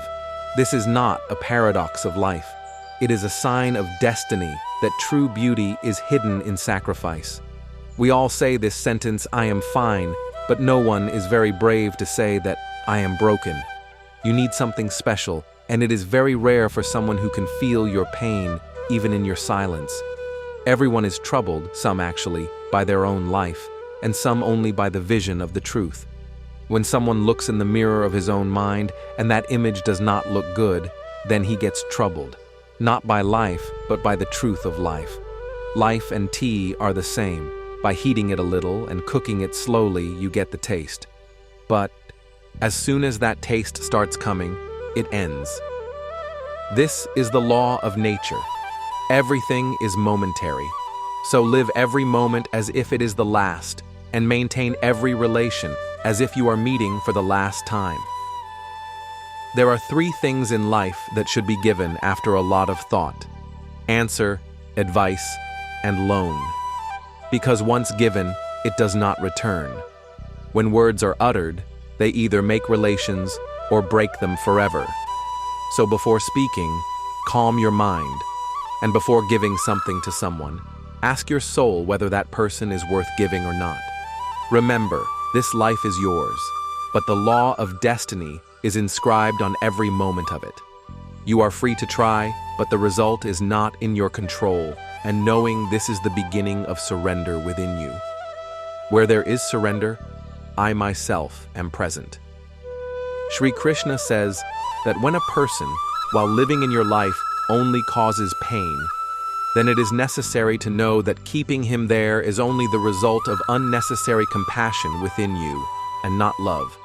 This is not a paradox of life. It is a sign of destiny that true beauty is hidden in sacrifice. We all say this sentence, "I am fine," but no one is very brave to say that "I am broken." You need something special, and it is very rare for someone who can feel your pain, even in your silence. Everyone is troubled, some actually, by their own life, and some only by the vision of the truth. When someone looks in the mirror of his own mind and that image does not look good, then he gets troubled, not by life, but by the truth of life. Life and tea are the same. By heating it a little and cooking it slowly, you get the taste. But as soon as that taste starts coming, it ends. This is the law of nature. Everything is momentary. So live every moment as if it is the last, and maintain every relation as if you are meeting for the last time. There are 3 things in life that should be given after a lot of thought: answer, advice, and loan. Because once given, it does not return. When words are uttered, they either make relations or break them forever. So before speaking, calm your mind, and before giving something to someone, ask your soul whether that person is worth giving or not. Remember, this life is yours, but the law of destiny is inscribed on every moment of it. You are free to try, but the result is not in your control, and knowing this is the beginning of surrender within you. Where there is surrender, I myself am present. Shree Krishna says that when a person, while living in your life, only causes pain, then it is necessary to know that keeping him there is only the result of unnecessary compassion within you, and not love.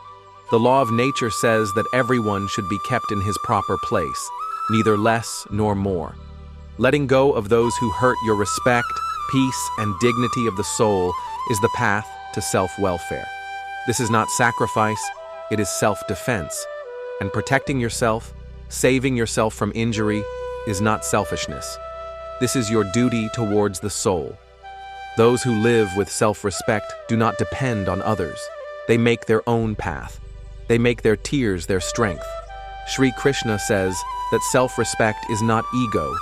The law of nature says that everyone should be kept in his proper place, neither less nor more. Letting go of those who hurt your respect, peace, and dignity of the soul is the path to self-welfare. This is not sacrifice, it is self-defense. And protecting yourself, saving yourself from injury, is not selfishness. This is your duty towards the soul. Those who live with self-respect do not depend on others. They make their own path. They make their tears their strength. Shree Krishna says that self-respect is not ego.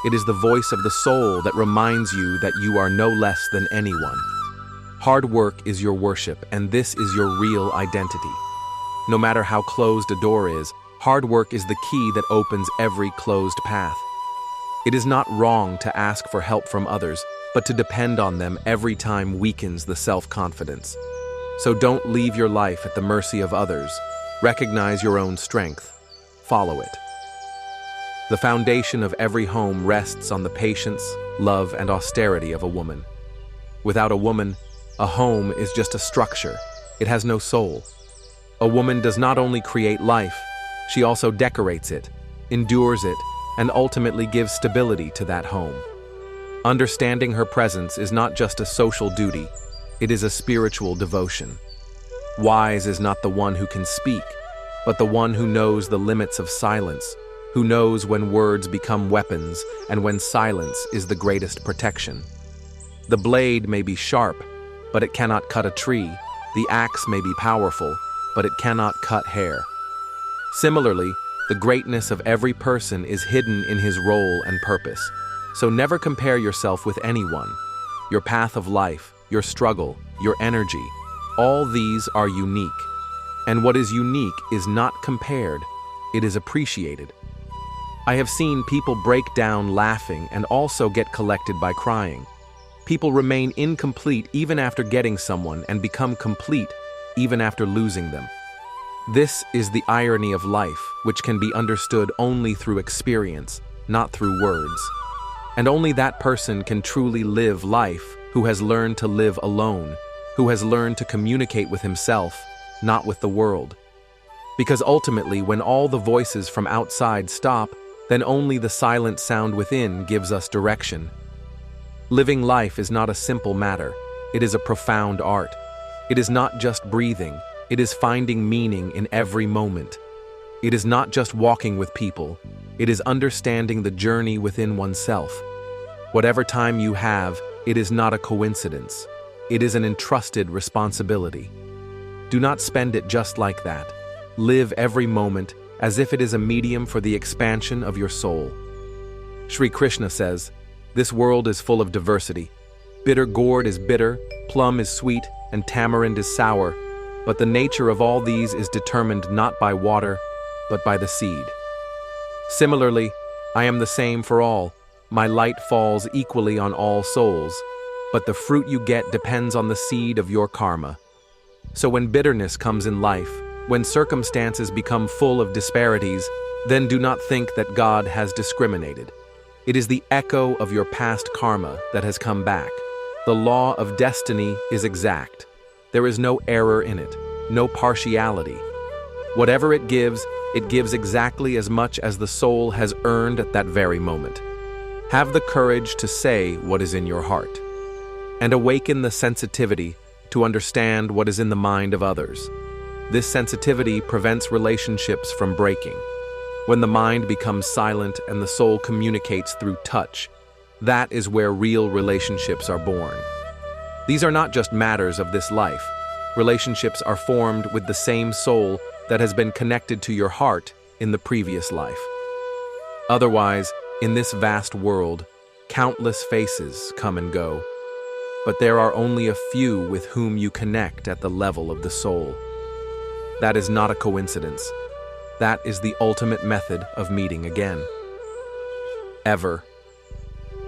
It is the voice of the soul that reminds you that you are no less than anyone. Hard work is your worship, and this is your real identity. No matter how closed a door is, hard work is the key that opens every closed path. It is not wrong to ask for help from others, but to depend on them every time weakens the self-confidence. So don't leave your life at the mercy of others. Recognize your own strength. Follow it. The foundation of every home rests on the patience, love, and austerity of a woman. Without a woman, a home is just a structure. It has no soul. A woman does not only create life, she also decorates it, endures it, and ultimately gives stability to that home. Understanding her presence is not just a social duty, it is a spiritual devotion. Wise is not the one who can speak, but the one who knows the limits of silence, who knows when words become weapons and when silence is the greatest protection. The blade may be sharp, but it cannot cut a tree. The axe may be powerful, but it cannot cut hair. Similarly, the greatness of every person is hidden in his role and purpose. So never compare yourself with anyone. Your path of life, your struggle, your energy, all these are unique. And what is unique is not compared, it is appreciated. I have seen people break down laughing and also get collected by crying. People remain incomplete even after getting someone and become complete even after losing them. This is the irony of life, which can be understood only through experience, not through words. And only that person can truly live life who has learned to live alone, who has learned to communicate with himself, not with the world. Because ultimately, when all the voices from outside stop, then only the silent sound within gives us direction. Living life is not a simple matter. It is a profound art. It is not just breathing, it is finding meaning in every moment. It is not just walking with people, it is understanding the journey within oneself. Whatever time you have, it is not a coincidence. It is an entrusted responsibility. Do not spend it just like that. Live every moment as if it is a medium for the expansion of your soul. Shree Krishna says, "This world is full of diversity. Bitter gourd is bitter, plum is sweet, and tamarind is sour, but the nature of all these is determined not by water, but by the seed." Similarly, I am the same for all. My light falls equally on all souls, but the fruit you get depends on the seed of your karma. So when bitterness comes in life, when circumstances become full of disparities, then do not think that God has discriminated. It is the echo of your past karma that has come back. The law of destiny is exact. There is no error in it, no partiality. Whatever it gives exactly as much as the soul has earned at that very moment. Have the courage to say what is in your heart, and awaken the sensitivity to understand what is in the mind of others. This sensitivity prevents relationships from breaking. When the mind becomes silent and the soul communicates through touch, that is where real relationships are born. These are not just matters of this life. Relationships are formed with the same soul that has been connected to your heart in the previous life. Otherwise, in this vast world, countless faces come and go, but there are only a few with whom you connect at the level of the soul. That is not a coincidence. That is the ultimate method of meeting again. Ever.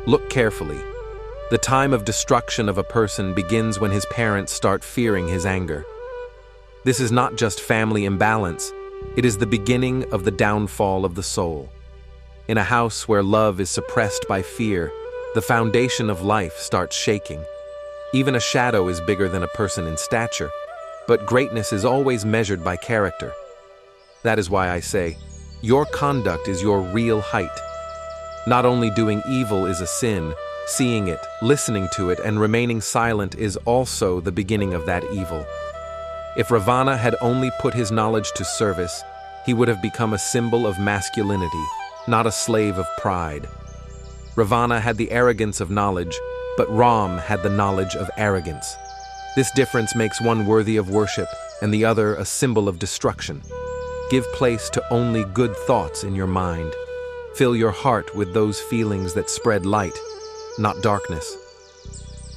Look carefully. The time of destruction of a person begins when his parents start fearing his anger. This is not just family imbalance, it is the beginning of the downfall of the soul. In a house where love is suppressed by fear, the foundation of life starts shaking. Even a shadow is bigger than a person in stature, but greatness is always measured by character. That is why I say, your conduct is your real height. Not only doing evil is a sin, seeing it, listening to it, and remaining silent is also the beginning of that evil. If Ravana had only put his knowledge to service, he would have become a symbol of masculinity, not a slave of pride. Ravana had the arrogance of knowledge, but Ram had the knowledge of arrogance. This difference makes one worthy of worship and the other a symbol of destruction. Give place to only good thoughts in your mind. Fill your heart with those feelings that spread light, not darkness.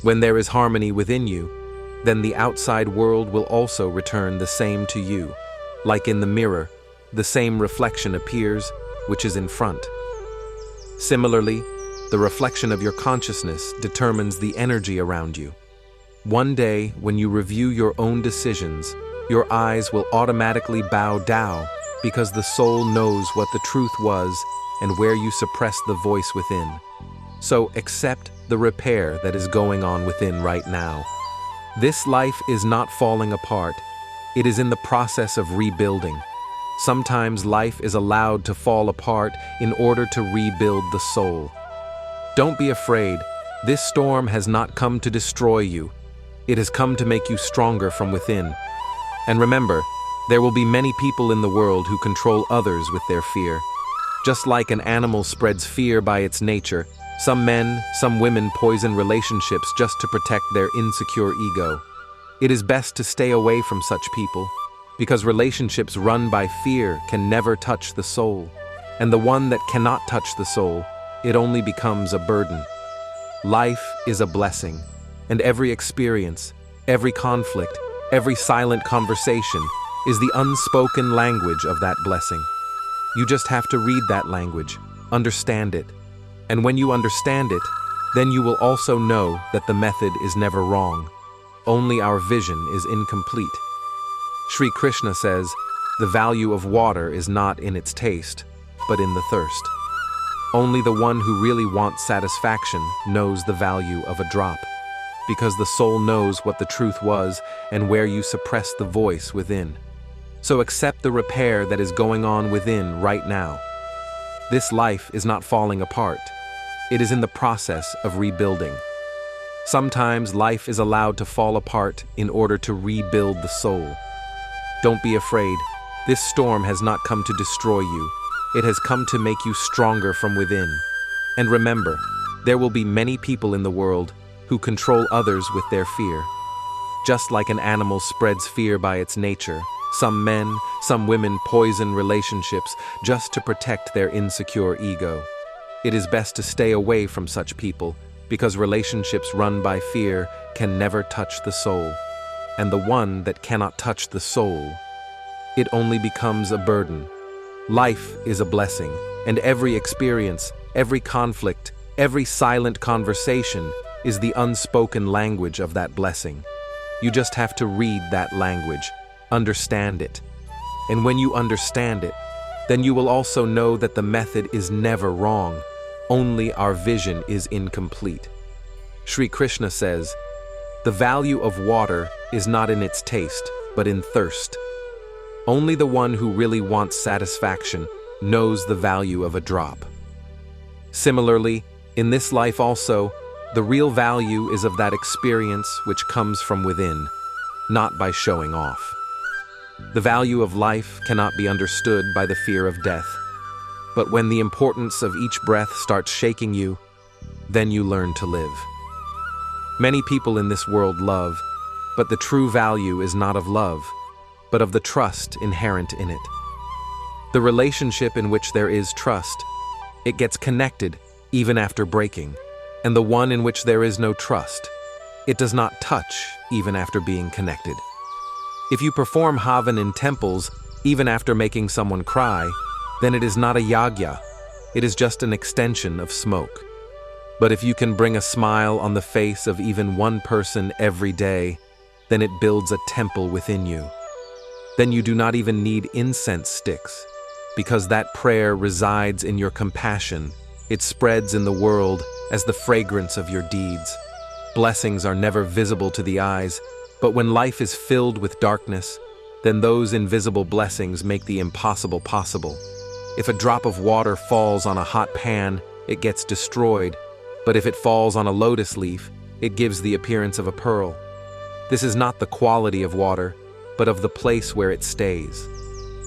When there is harmony within you, then the outside world will also return the same to you. Like in the mirror, the same reflection appears, which is in front. Similarly, the reflection of your consciousness determines the energy around you. One day, when you review your own decisions, your eyes will automatically bow down because the soul knows what the truth was and where you suppress the voice within. So accept the repair that is going on within right now. This life is not falling apart. It is in the process of rebuilding. Sometimes life is allowed to fall apart in order to rebuild the soul. Don't be afraid. This storm has not come to destroy you. It has come to make you stronger from within. And remember, there will be many people in the world who control others with their fear. Just like an animal spreads fear by its nature, some men, some women poison relationships just to protect their insecure ego. It is best to stay away from such people, because relationships run by fear can never touch the soul. And the one that cannot touch the soul, it only becomes a burden. Life is a blessing, and every experience, every conflict, every silent conversation is the unspoken language of that blessing. You just have to read that language, understand it. And when you understand it, then you will also know that the method is never wrong. Only our vision is incomplete. Shree Krishna says, the value of water is not in its taste, but in the thirst. Only the one who really wants satisfaction knows the value of a drop, because the soul knows what the truth was and where you suppress the voice within. So accept the repair that is going on within right now. This life is not falling apart. It is in the process of rebuilding. Sometimes life is allowed to fall apart in order to rebuild the soul. Don't be afraid. This storm has not come to destroy you. It has come to make you stronger from within. And remember, there will be many people in the world who control others with their fear. Just like an animal spreads fear by its nature, some men, some women poison relationships just to protect their insecure ego. It is best to stay away from such people because relationships run by fear can never touch the soul. And the one that cannot touch the soul, it only becomes a burden. Life is a blessing, and every experience, every conflict, every silent conversation is the unspoken language of that blessing. You just have to read that language, understand it. And when you understand it, then you will also know that the method is never wrong, only our vision is incomplete. Shree Krishna says, "The value of water is not in its taste, but in thirst." Only the one who really wants satisfaction knows the value of a drop. Similarly, in this life also, the real value is of that experience which comes from within, not by showing off. The value of life cannot be understood by the fear of death. But when the importance of each breath starts shaking you, then you learn to live. Many people in this world love, but the true value is not of love, but of the trust inherent in it. The relationship in which there is trust, it gets connected even after breaking, and the one in which there is no trust, it does not touch even after being connected. If you perform havan in temples even after making someone cry, then it is not a yagya, it is just an extension of smoke. But if you can bring a smile on the face of even one person every day, then it builds a temple within you. Then you do not even need incense sticks, because that prayer resides in your compassion. It spreads in the world as the fragrance of your deeds. Blessings are never visible to the eyes, but when life is filled with darkness, then those invisible blessings make the impossible possible. If a drop of water falls on a hot pan, it gets destroyed, but if it falls on a lotus leaf, it gives the appearance of a pearl. This is not the quality of water, but of the place where it stays.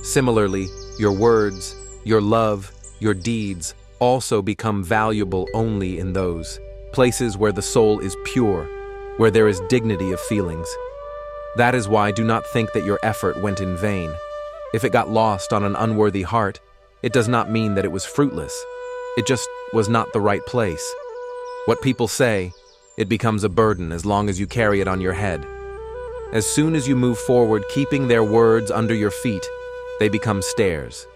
Similarly, your words, your love, your deeds also become valuable only in those places where the soul is pure, where there is dignity of feelings. That is why do not think that your effort went in vain. If it got lost on an unworthy heart, it does not mean that it was fruitless. It just was not the right place. What people say, it becomes a burden as long as you carry it on your head. As soon as you move forward keeping their words under your feet, they become stairs.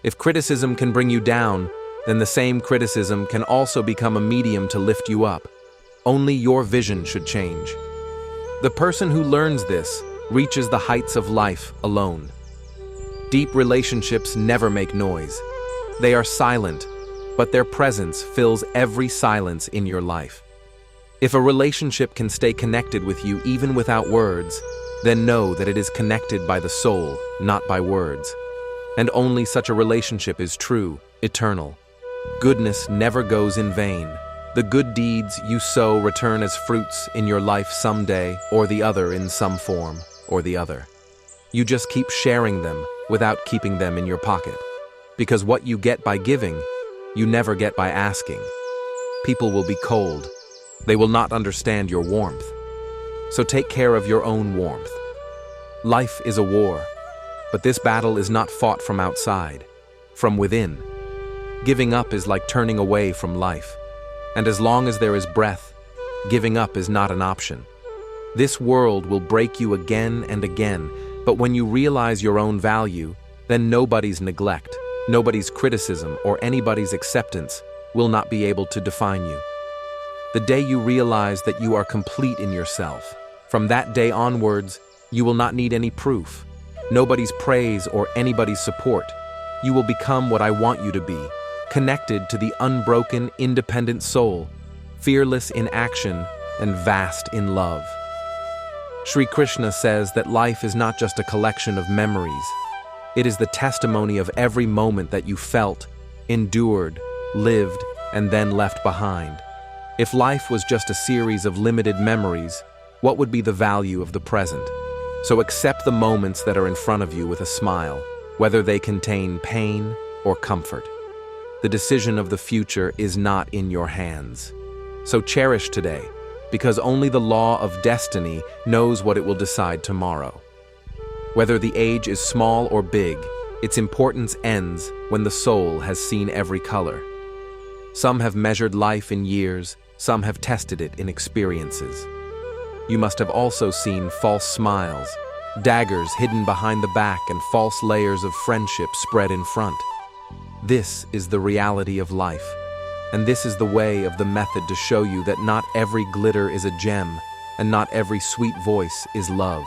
If criticism can bring you down, then the same criticism can also become a medium to lift you up. Only your vision should change. The person who learns this reaches the heights of life alone. Deep relationships never make noise. They are silent, but their presence fills every silence in your life. If a relationship can stay connected with you even without words, then know that it is connected by the soul, not by words. And only such a relationship is true, eternal. Goodness never goes in vain. The good deeds you sow return as fruits in your life someday or the other in some form or the other. You just keep sharing them without keeping them in your pocket. Because what you get by giving, you never get by asking. People will be cold. They will not understand your warmth. So take care of your own warmth. Life is a war, but this battle is not fought from outside, from within. Giving up is like turning away from life. And as long as there is breath, giving up is not an option. This world will break you again and again, but when you realize your own value, then nobody's neglect, nobody's criticism, or anybody's acceptance will not be able to define you. The day you realize that you are complete in yourself, from that day onwards, you will not need any proof, nobody's praise or anybody's support. You will become what I want you to be, connected to the unbroken, independent soul, fearless in action and vast in love. Shree Krishna says that life is not just a collection of memories. It is the testimony of every moment that you felt, endured, lived, and then left behind. If life was just a series of limited memories, what would be the value of the present? So accept the moments that are in front of you with a smile, whether they contain pain or comfort. The decision of the future is not in your hands. So cherish today, because only the law of destiny knows what it will decide tomorrow. Whether the age is small or big, its importance ends when the soul has seen every color. Some have measured life in years, some have tested it in experiences. You must have also seen false smiles, daggers hidden behind the back, and false layers of friendship spread in front. This is the reality of life, and this is the way of the method to show you that not every glitter is a gem, and not every sweet voice is love.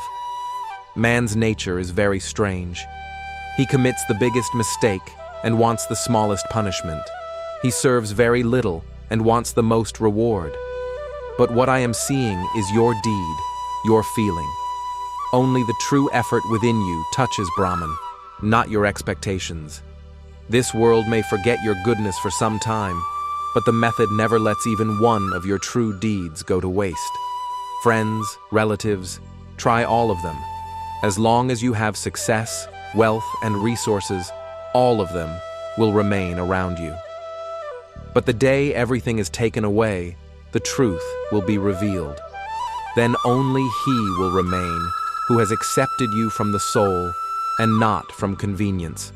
Man's nature is very strange. He commits the biggest mistake and wants the smallest punishment. He serves very little and wants the most reward. But what I am seeing is your deed, your feeling. Only the true effort within you touches Brahman, not your expectations. This world may forget your goodness for some time, but the method never lets even one of your true deeds go to waste. Friends, relatives, try all of them. As long as you have success, wealth, and resources, all of them will remain around you. But the day everything is taken away, the truth will be revealed. Then only he will remain who has accepted you from the soul and not from convenience.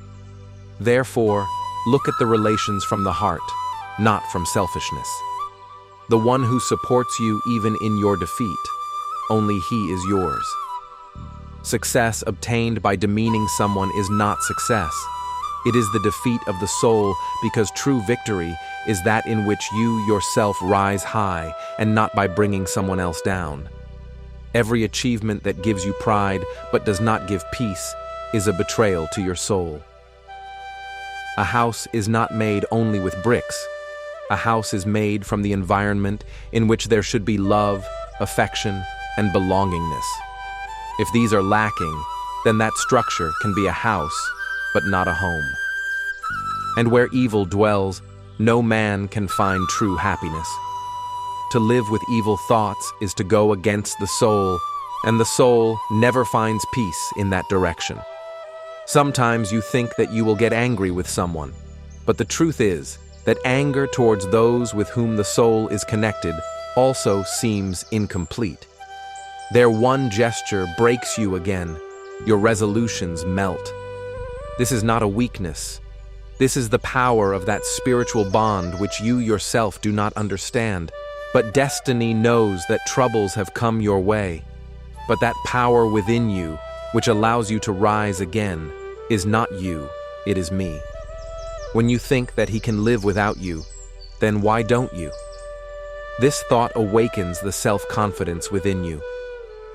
Therefore, look at the relations from the heart, not from selfishness. The one who supports you even in your defeat, only he is yours. Success obtained by demeaning someone is not success. It is the defeat of the soul, because true victory is that in which you yourself rise high and not by bringing someone else down. Every achievement that gives you pride but does not give peace is a betrayal to your soul. A house is not made only with bricks. A house is made from the environment in which there should be love, affection, and belongingness. If these are lacking, then that structure can be a house, but not a home. And where evil dwells, no man can find true happiness. To live with evil thoughts is to go against the soul, and the soul never finds peace in that direction. Sometimes you think that you will get angry with someone, but the truth is that anger towards those with whom the soul is connected also seems incomplete. Their one gesture breaks you again. Your resolutions melt. This is not a weakness. This is the power of that spiritual bond which you yourself do not understand. But destiny knows that troubles have come your way. But that power within you, which allows you to rise again, is not you, it is me. When you think that he can live without you, then why don't you? This thought awakens the self-confidence within you.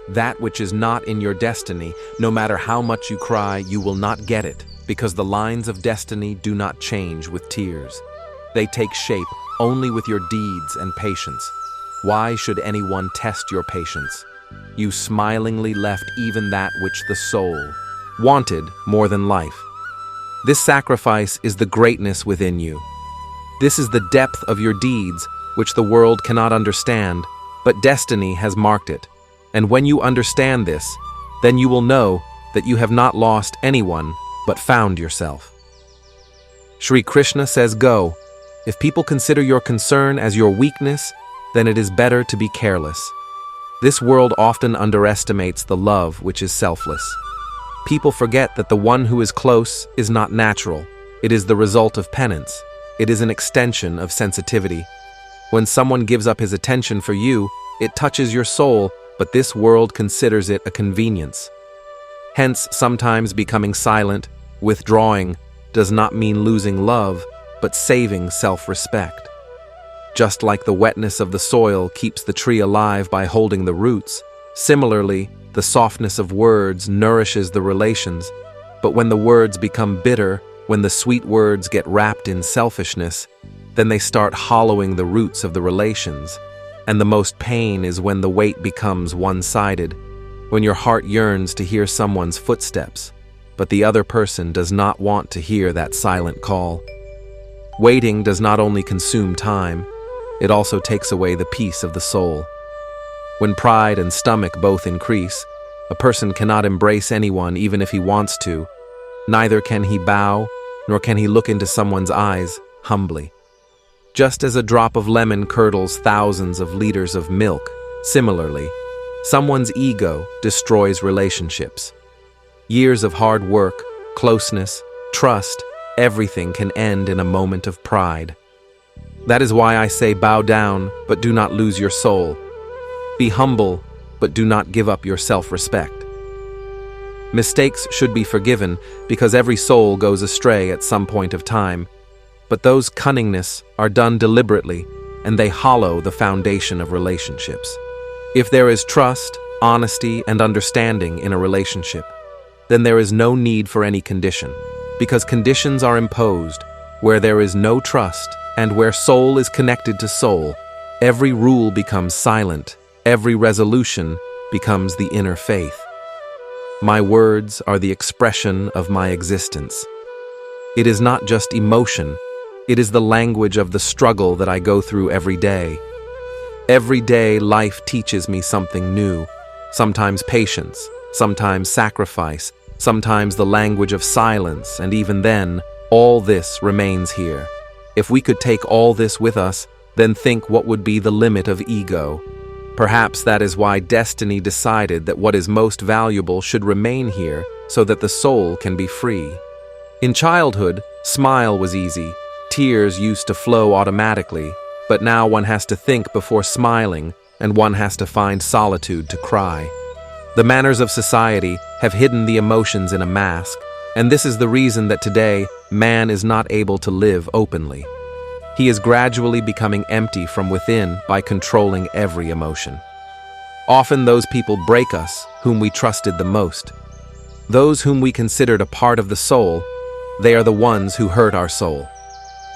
That which is not in your destiny, no matter how much you cry, you will not get it, because the lines of destiny do not change with tears. They take shape only with your deeds and patience. Why should anyone test your patience? You smilingly left even that which the soul wanted more than life. This sacrifice is the greatness within you. This is the depth of your deeds, which the world cannot understand, but destiny has marked it. And when you understand this, then you will know that you have not lost anyone, but found yourself. Shree Krishna says, go. If people consider your concern as your weakness, then it is better to be careless. This world often underestimates the love which is selfless. People forget that the one who is close is not natural. It is the result of penance. It is an extension of sensitivity. When someone gives up his attention for you, it touches your soul, but this world considers it a convenience. Hence, sometimes becoming silent, withdrawing, does not mean losing love, but saving self-respect. Just like the wetness of the soil keeps the tree alive by holding the roots, similarly, the softness of words nourishes the relations. But when the words become bitter, when the sweet words get wrapped in selfishness, then they start hollowing the roots of the relations. And the most pain is when the weight becomes one-sided, when your heart yearns to hear someone's footsteps, but the other person does not want to hear that silent call. Waiting does not only consume time, it also takes away the peace of the soul. When pride and stomach both increase, a person cannot embrace anyone even if he wants to. Neither can he bow, nor can he look into someone's eyes humbly. Just as a drop of lemon curdles thousands of liters of milk, similarly, someone's ego destroys relationships. Years of hard work, closeness, trust, everything can end in a moment of pride. That is why I say bow down, but do not lose your soul. Be humble, but do not give up your self-respect. Mistakes should be forgiven because every soul goes astray at some point of time, but those cunningness are done deliberately and they hollow the foundation of relationships. If there is trust, honesty, and understanding in a relationship, then there is no need for any condition, because conditions are imposed where there is no trust and where soul is connected to soul. Every rule becomes silent. Every resolution becomes the inner faith. My words are the expression of my existence. It is not just emotion, it is the language of the struggle that I go through every day. Every day life teaches me something new, sometimes patience, sometimes sacrifice, sometimes the language of silence, and even then, all this remains here. If we could take all this with us, then think what would be the limit of ego. Perhaps that is why destiny decided that what is most valuable should remain here so that the soul can be free. In childhood, smile was easy. Tears used to flow automatically, but now one has to think before smiling, and one has to find solitude to cry. The manners of society have hidden the emotions in a mask, and this is the reason that today man is not able to live openly. He is gradually becoming empty from within by controlling every emotion. Often those people break us whom we trusted the most. Those whom we considered a part of the soul, they are the ones who hurt our soul.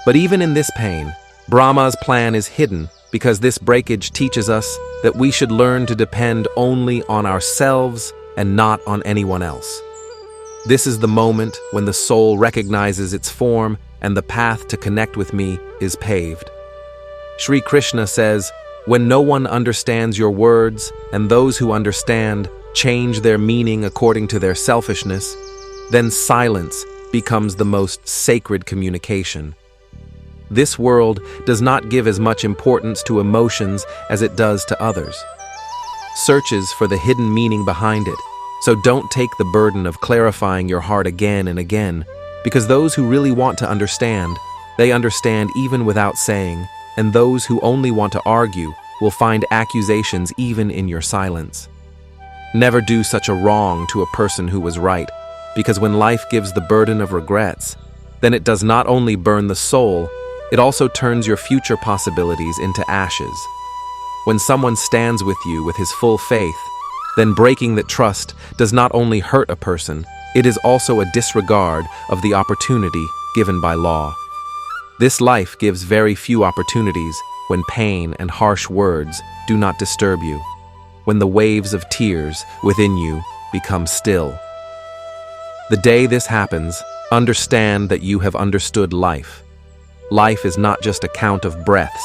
But even in this pain, Brahma's plan is hidden because this breakage teaches us that we should learn to depend only on ourselves and not on anyone else. This is the moment when the soul recognizes its form and the path to connect with me is paved. Shree Krishna says, "When no one understands your words, and those who understand change their meaning according to their selfishness, then silence becomes the most sacred communication." This world does not give as much importance to emotions as it does to others. Searches for the hidden meaning behind it, so don't take the burden of clarifying your heart again and again, because those who really want to understand, they understand even without saying, and those who only want to argue will find accusations even in your silence. Never do such a wrong to a person who was right, because when life gives the burden of regrets, then it does not only burn the soul, it also turns your future possibilities into ashes. When someone stands with you with his full faith, then breaking that trust does not only hurt a person, it is also a disregard of the opportunity given by law. This life gives very few opportunities when pain and harsh words do not disturb you, when the waves of tears within you become still. The day this happens, understand that you have understood life. Life is not just a count of breaths.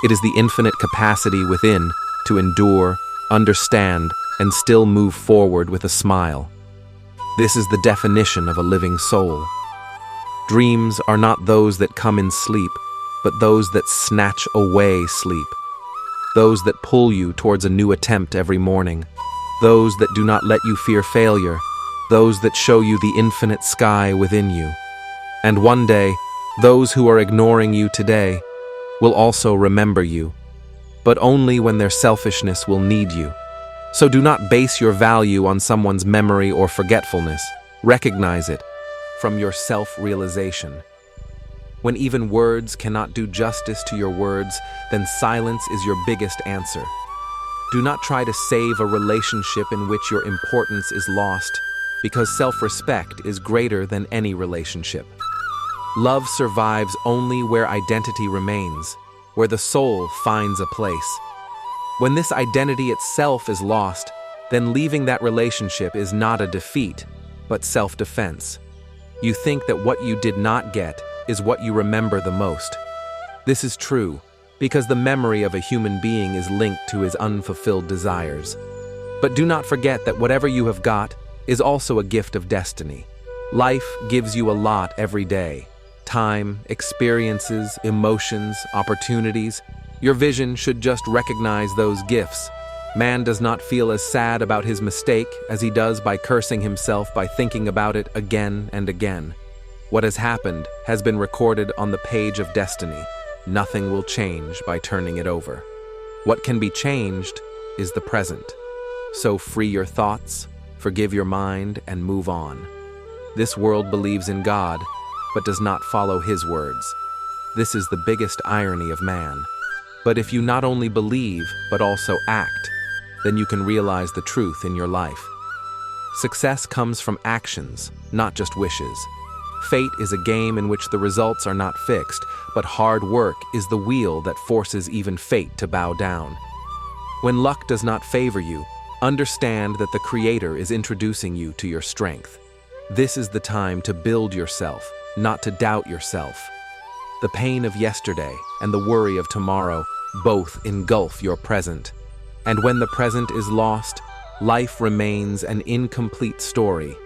It is the infinite capacity within to endure, understand, and still move forward with a smile. This is the definition of a living soul. Dreams are not those that come in sleep, but those that snatch away sleep. Those that pull you towards a new attempt every morning. Those that do not let you fear failure. Those that show you the infinite sky within you. And one day, those who are ignoring you today will also remember you, but only when their selfishness will need you. So do not base your value on someone's memory or forgetfulness. Recognize it from your self-realization. When even words cannot do justice to your words, then silence is your biggest answer. Do not try to save a relationship in which your importance is lost, because self-respect is greater than any relationship. Love survives only where identity remains, where the soul finds a place. When this identity itself is lost, then leaving that relationship is not a defeat, but self-defense. You think that what you did not get is what you remember the most. This is true, because the memory of a human being is linked to his unfulfilled desires. But do not forget that whatever you have got is also a gift of destiny. Life gives you a lot every day. Time, experiences, emotions, opportunities. Your vision should just recognize those gifts. Man does not feel as sad about his mistake as he does by cursing himself by thinking about it again and again. What has happened has been recorded on the page of destiny. Nothing will change by turning it over. What can be changed is the present. So free your thoughts, forgive your mind, and move on. This world believes in God, but does not follow His words. This is the biggest irony of man. But if you not only believe, but also act, then you can realize the truth in your life. Success comes from actions, not just wishes. Fate is a game in which the results are not fixed, but hard work is the wheel that forces even fate to bow down. When luck does not favor you, understand that the Creator is introducing you to your strength. This is the time to build yourself, not to doubt yourself. The pain of yesterday and the worry of tomorrow both engulf your present. And when the present is lost, life remains an incomplete story.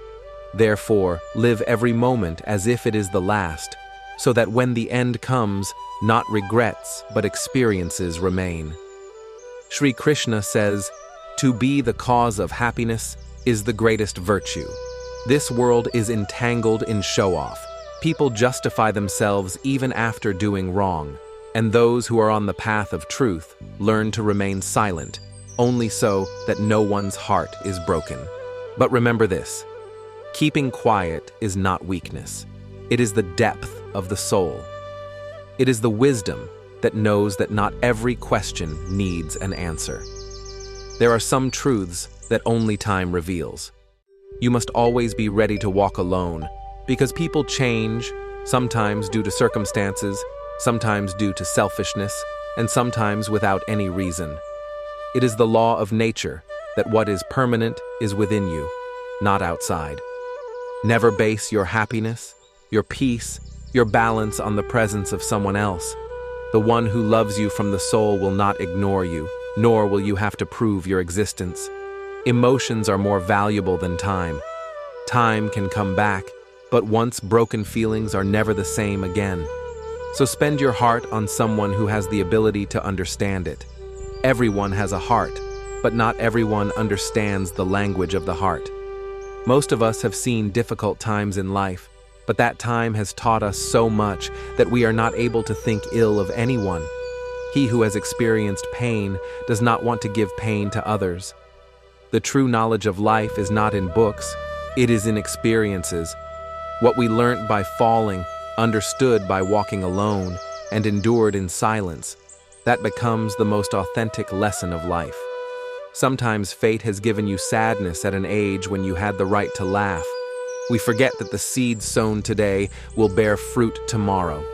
Therefore, live every moment as if it is the last, so that when the end comes, not regrets, but experiences remain. Shree Krishna says, "To be the cause of happiness is the greatest virtue." This world is entangled in show-off. People justify themselves even after doing wrong, and those who are on the path of truth learn to remain silent, only so that no one's heart is broken. But remember this, keeping quiet is not weakness. It is the depth of the soul. It is the wisdom that knows that not every question needs an answer. There are some truths that only time reveals. You must always be ready to walk alone, because people change, sometimes due to circumstances, sometimes due to selfishness, and sometimes without any reason. It is the law of nature that what is permanent is within you, not outside. Never base your happiness, your peace, your balance on the presence of someone else. The one who loves you from the soul will not ignore you, nor will you have to prove your existence. Emotions are more valuable than time. Time can come back, but once broken feelings are never the same again. So spend your heart on someone who has the ability to understand it. Everyone has a heart, but not everyone understands the language of the heart. Most of us have seen difficult times in life, but that time has taught us so much that we are not able to think ill of anyone. He who has experienced pain does not want to give pain to others. The true knowledge of life is not in books, it is in experiences. What we learnt by falling, understood by walking alone, and endured in silence, that becomes the most authentic lesson of life. Sometimes fate has given you sadness at an age when you had the right to laugh. We forget that the seed sown today will bear fruit tomorrow.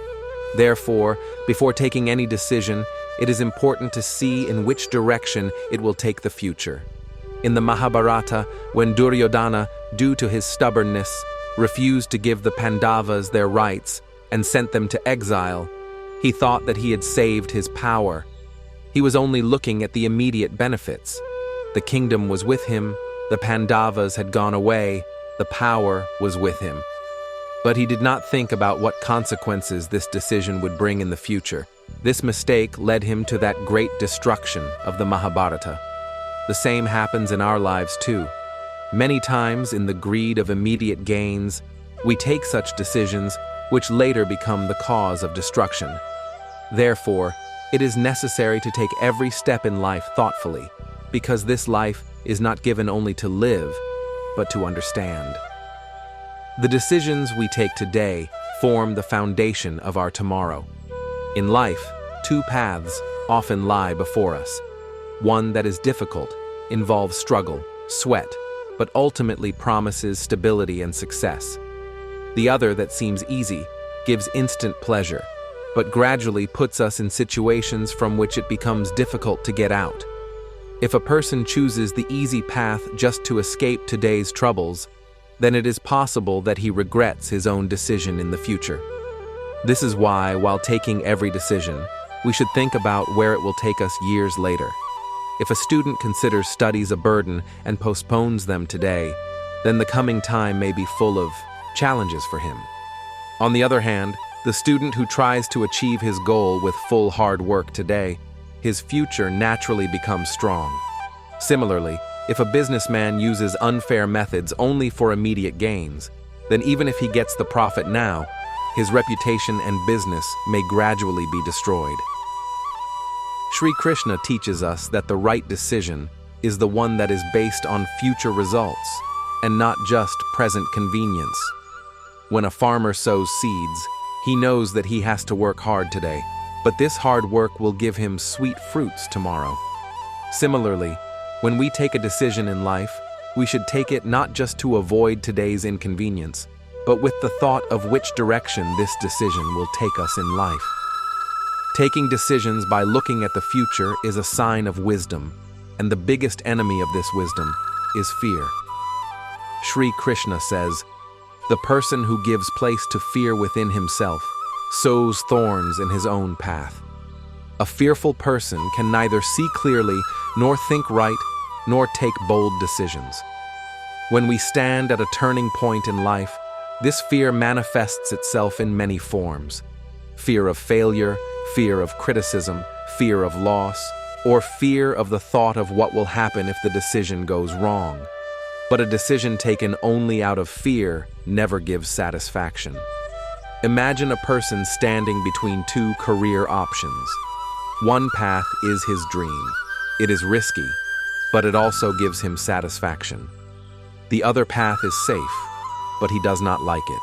Therefore, before taking any decision, it is important to see in which direction it will take the future. In the Mahabharata, when Duryodhana, due to his stubbornness, refused to give the Pandavas their rights and sent them to exile, he thought that he had saved his power. He was only looking at the immediate benefits. The kingdom was with him, the Pandavas had gone away, the power was with him. But he did not think about what consequences this decision would bring in the future. This mistake led him to that great destruction of the Mahabharata. The same happens in our lives too. Many times, in the greed of immediate gains, we take such decisions which later become the cause of destruction. Therefore, it is necessary to take every step in life thoughtfully, because this life is not given only to live, but to understand. The decisions we take today form the foundation of our tomorrow. In life, two paths often lie before us. One that is difficult, involves struggle, sweat, but ultimately promises stability and success. The other that seems easy, gives instant pleasure, but gradually puts us in situations from which it becomes difficult to get out. If a person chooses the easy path just to escape today's troubles, then it is possible that he regrets his own decision in the future. This is why, while taking every decision, we should think about where it will take us years later. If a student considers studies a burden and postpones them today, then the coming time may be full of challenges for him. On the other hand, the student who tries to achieve his goal with full hard work today, his future naturally becomes strong. Similarly, if a businessman uses unfair methods only for immediate gains, then even if he gets the profit now, his reputation and business may gradually be destroyed. Shree Krishna teaches us that the right decision is the one that is based on future results and not just present convenience. When a farmer sows seeds, he knows that he has to work hard today, but this hard work will give him sweet fruits tomorrow. Similarly, when we take a decision in life, we should take it not just to avoid today's inconvenience, but with the thought of which direction this decision will take us in life. Taking decisions by looking at the future is a sign of wisdom, and the biggest enemy of this wisdom is fear. Shree Krishna says, "The person who gives place to fear within himself sows thorns in his own path." A fearful person can neither see clearly, nor think right, nor take bold decisions. When we stand at a turning point in life, this fear manifests itself in many forms. Fear of failure, fear of criticism, fear of loss, or fear of the thought of what will happen if the decision goes wrong. But a decision taken only out of fear never gives satisfaction. Imagine a person standing between two career options. One path is his dream. It is risky, but it also gives him satisfaction. The other path is safe, but he does not like it.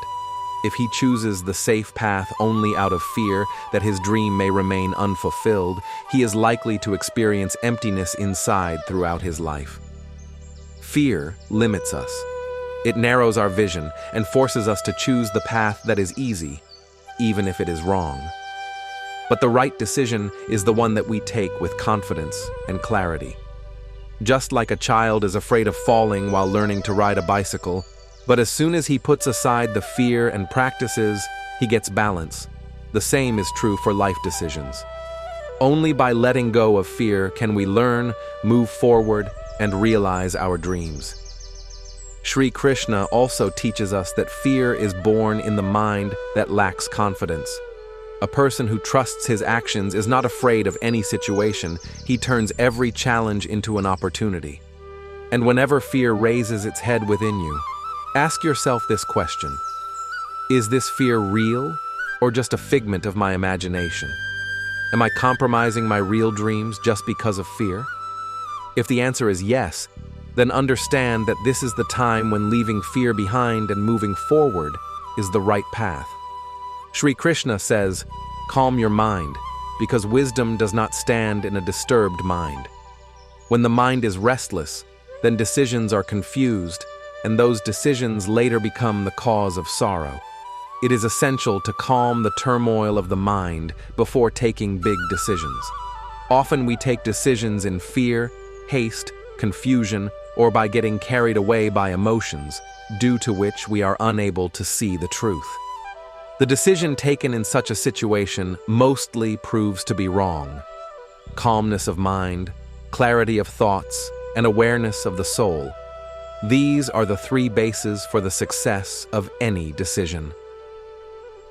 If he chooses the safe path only out of fear that his dream may remain unfulfilled, he is likely to experience emptiness inside throughout his life. Fear limits us. It narrows our vision and forces us to choose the path that is easy, even if it is wrong. But the right decision is the one that we take with confidence and clarity. Just like a child is afraid of falling while learning to ride a bicycle, but as soon as he puts aside the fear and practices, he gets balance. The same is true for life decisions. Only by letting go of fear can we learn, move forward, and realize our dreams. Shree Krishna also teaches us that fear is born in the mind that lacks confidence. A person who trusts his actions is not afraid of any situation. He turns every challenge into an opportunity. And whenever fear raises its head within you, ask yourself this question: is this fear real or just a figment of my imagination? Am I compromising my real dreams just because of fear? If the answer is yes, then understand that this is the time when leaving fear behind and moving forward is the right path. Shree Krishna says, "Calm your mind, because wisdom does not stand in a disturbed mind." When the mind is restless, then decisions are confused, and those decisions later become the cause of sorrow. It is essential to calm the turmoil of the mind before taking big decisions. Often we take decisions in fear, haste, confusion, or by getting carried away by emotions, due to which we are unable to see the truth. The decision taken in such a situation mostly proves to be wrong. Calmness of mind, clarity of thoughts, and awareness of the soul. These are the three bases for the success of any decision.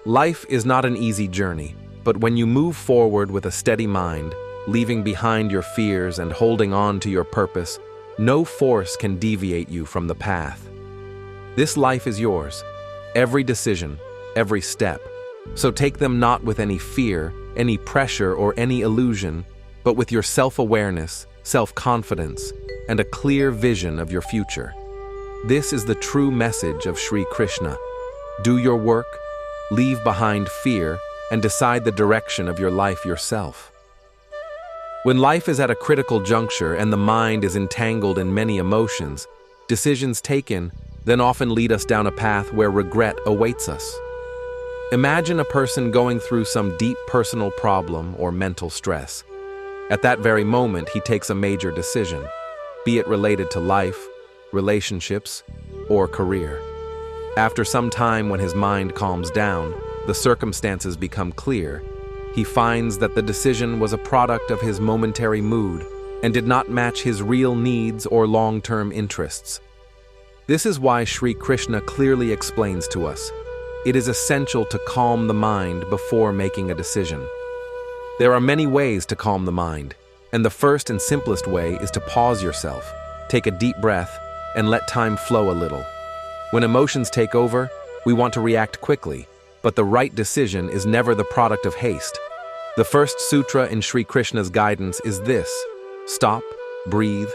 Life is not an easy journey, but when you move forward with a steady mind, leaving behind your fears and holding on to your purpose, no force can deviate you from the path. This life is yours, every decision, every step. So take them not with any fear, any pressure, or any illusion, but with your self-awareness, self-confidence, and a clear vision of your future. This is the true message of Shree Krishna. Do your work, leave behind fear, and decide the direction of your life yourself. When life is at a critical juncture and the mind is entangled in many emotions, decisions taken then often lead us down a path where regret awaits us. Imagine a person going through some deep personal problem or mental stress. At that very moment, he takes a major decision, be it related to life, relationships, or career. After some time, when his mind calms down, the circumstances become clear, he finds that the decision was a product of his momentary mood and did not match his real needs or long-term interests. This is why Shree Krishna clearly explains to us, it is essential to calm the mind before making a decision. There are many ways to calm the mind, and the first and simplest way is to pause yourself, take a deep breath, and let time flow a little. When emotions take over, we want to react quickly, but the right decision is never the product of haste. The first sutra in Shree Krishna's guidance is this: stop, breathe,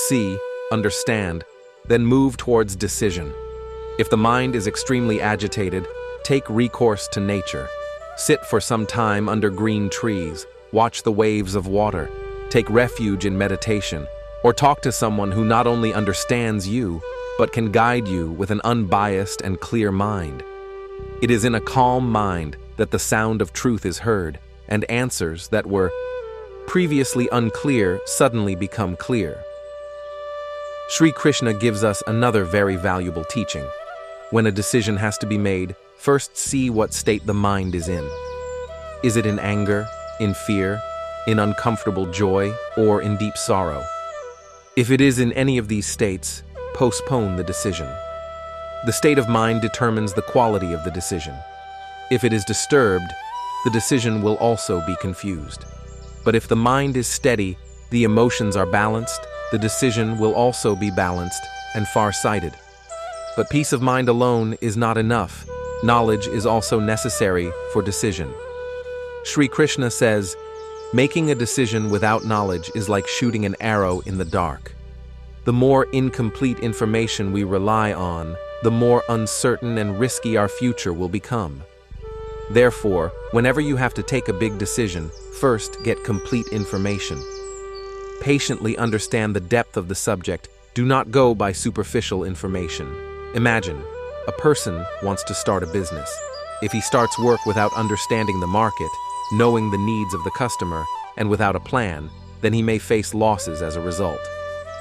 see, understand, then move towards decision. If the mind is extremely agitated, take recourse to nature. Sit for some time under green trees, watch the waves of water, take refuge in meditation, or talk to someone who not only understands you, but can guide you with an unbiased and clear mind. It is in a calm mind that the sound of truth is heard, and answers that were previously unclear suddenly become clear. Sri Krishna gives us another very valuable teaching. When a decision has to be made, first see what state the mind is in. Is it in anger, in fear, in uncomfortable joy, or in deep sorrow? If it is in any of these states, postpone the decision. The state of mind determines the quality of the decision. If it is disturbed, the decision will also be confused. But if the mind is steady, the emotions are balanced, the decision will also be balanced and far-sighted. But peace of mind alone is not enough. Knowledge is also necessary for decision. Sri Krishna says, making a decision without knowledge is like shooting an arrow in the dark. The more incomplete information we rely on, the more uncertain and risky our future will become. Therefore, whenever you have to take a big decision, first get complete information. Patiently understand the depth of the subject. Do not go by superficial information. Imagine, a person wants to start a business. If he starts work without understanding the market, knowing the needs of the customer, and without a plan, then he may face losses as a result.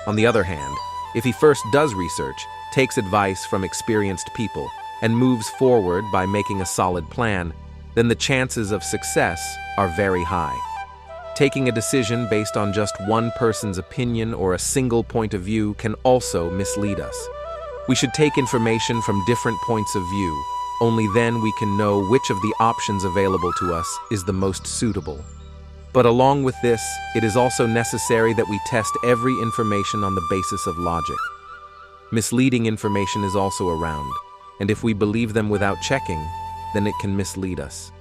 On the other hand, if he first does research, takes advice from experienced people, and moves forward by making a solid plan, then the chances of success are very high. Taking a decision based on just one person's opinion or a single point of view can also mislead us. We should take information from different points of view. Only then we can know which of the options available to us is the most suitable. But along with this, it is also necessary that we test every information on the basis of logic. Misleading information is also around, and if we believe them without checking, then it can mislead us.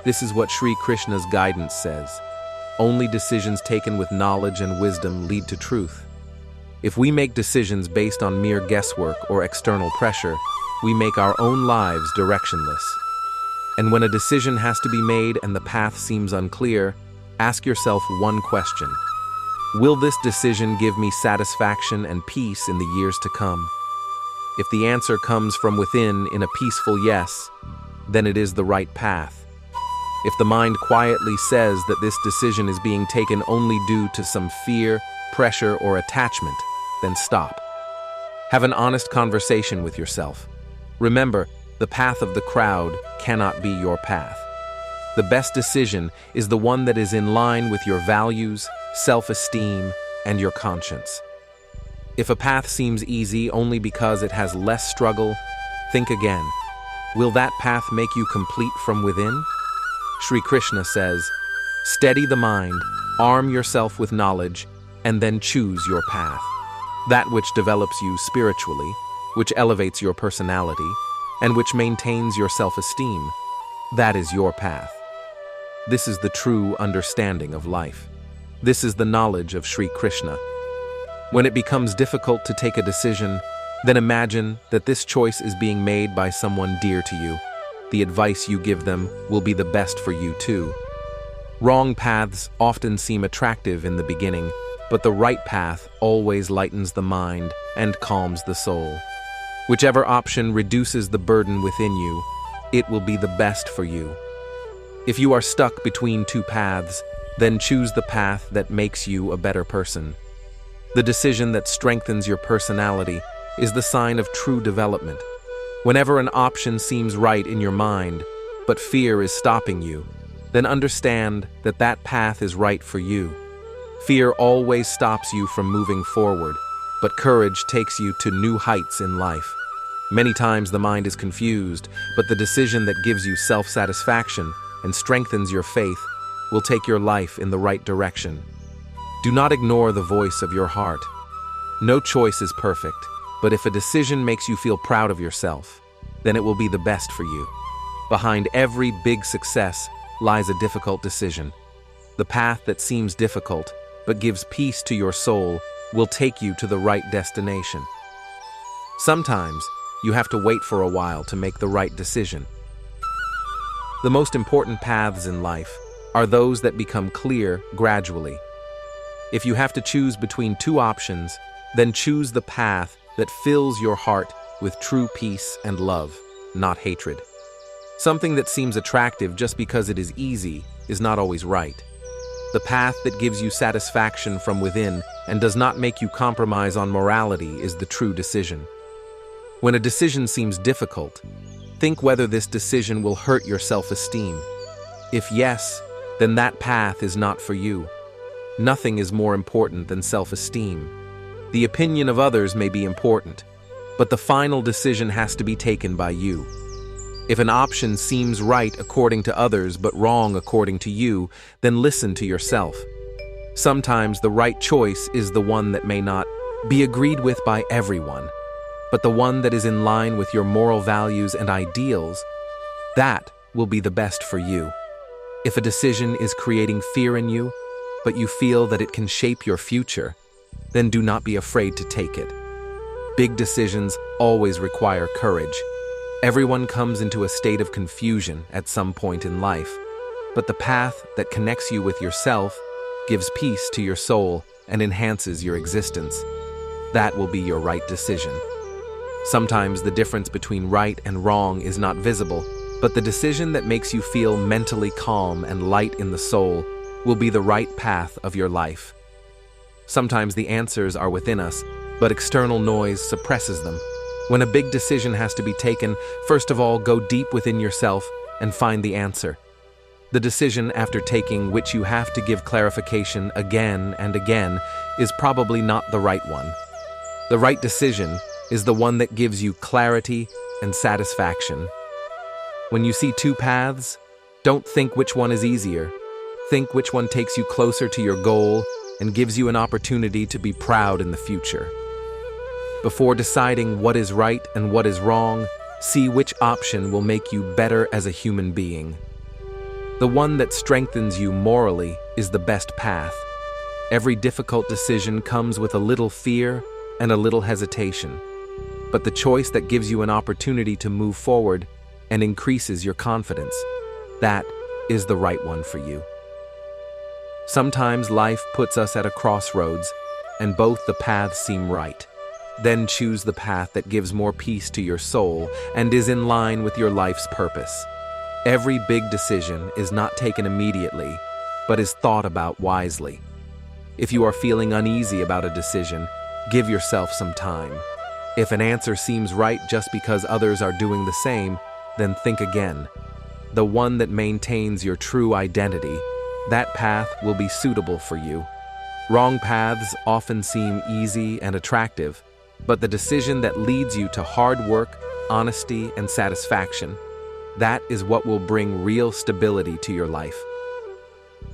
This is what Sri Krishna's guidance says. Only decisions taken with knowledge and wisdom lead to truth. If we make decisions based on mere guesswork or external pressure, we make our own lives directionless. And when a decision has to be made and the path seems unclear, ask yourself one question. Will this decision give me satisfaction and peace in the years to come? If the answer comes from within in a peaceful yes, then it is the right path. If the mind quietly says that this decision is being taken only due to some fear, pressure, or attachment, then stop. Have an honest conversation with yourself. Remember, the path of the crowd cannot be your path. The best decision is the one that is in line with your values, self-esteem, and your conscience. If a path seems easy only because it has less struggle, think again. Will that path make you complete from within? Sri Krishna says, steady the mind, arm yourself with knowledge, and then choose your path. That which develops you spiritually, which elevates your personality, and which maintains your self-esteem, that is your path. This is the true understanding of life. This is the knowledge of Sri Krishna. When it becomes difficult to take a decision, then imagine that this choice is being made by someone dear to you. The advice you give them will be the best for you too. Wrong paths often seem attractive in the beginning, but the right path always lightens the mind and calms the soul. Whichever option reduces the burden within you, it will be the best for you. If you are stuck between two paths, then choose the path that makes you a better person. The decision that strengthens your personality is the sign of true development. Whenever an option seems right in your mind, but fear is stopping you, then understand that that path is right for you. Fear always stops you from moving forward, but courage takes you to new heights in life. Many times the mind is confused, but the decision that gives you self-satisfaction and strengthens your faith will take your life in the right direction. Do not ignore the voice of your heart. No choice is perfect, but if a decision makes you feel proud of yourself, then it will be the best for you. Behind every big success lies a difficult decision. The path that seems difficult but gives peace to your soul will take you to the right destination. Sometimes you have to wait for a while to make the right decision. The most important paths in life are those that become clear gradually. If you have to choose between two options, then choose the path that fills your heart with true peace and love, not hatred. Something that seems attractive just because it is easy is not always right. The path that gives you satisfaction from within and does not make you compromise on morality is the true decision. When a decision seems difficult, think whether this decision will hurt your self-esteem. If yes, then that path is not for you. Nothing is more important than self-esteem. The opinion of others may be important, but the final decision has to be taken by you. If an option seems right according to others but wrong according to you, then listen to yourself. Sometimes the right choice is the one that may not be agreed with by everyone, but the one that is in line with your moral values and ideals, that will be the best for you. If a decision is creating fear in you, but you feel that it can shape your future, then do not be afraid to take it. Big decisions always require courage. Everyone comes into a state of confusion at some point in life, but the path that connects you with yourself gives peace to your soul and enhances your existence. That will be your right decision. Sometimes the difference between right and wrong is not visible, but the decision that makes you feel mentally calm and light in the soul will be the right path of your life. Sometimes the answers are within us, but external noise suppresses them. When a big decision has to be taken, first of all, go deep within yourself and find the answer. The decision after taking which you have to give clarification again and again is probably not the right one. The right decision is the one that gives you clarity and satisfaction. When you see two paths, don't think which one is easier. Think which one takes you closer to your goal and gives you an opportunity to be proud in the future. Before deciding what is right and what is wrong, see which option will make you better as a human being. The one that strengthens you morally is the best path. Every difficult decision comes with a little fear and a little hesitation, but the choice that gives you an opportunity to move forward and increases your confidence, that is the right one for you. Sometimes life puts us at a crossroads, and both the paths seem right. Then choose the path that gives more peace to your soul and is in line with your life's purpose. Every big decision is not taken immediately, but is thought about wisely. If you are feeling uneasy about a decision, give yourself some time. If an answer seems right just because others are doing the same, then think again. The one that maintains your true identity, that path will be suitable for you. Wrong paths often seem easy and attractive, but the decision that leads you to hard work, honesty, and satisfaction, that is what will bring real stability to your life.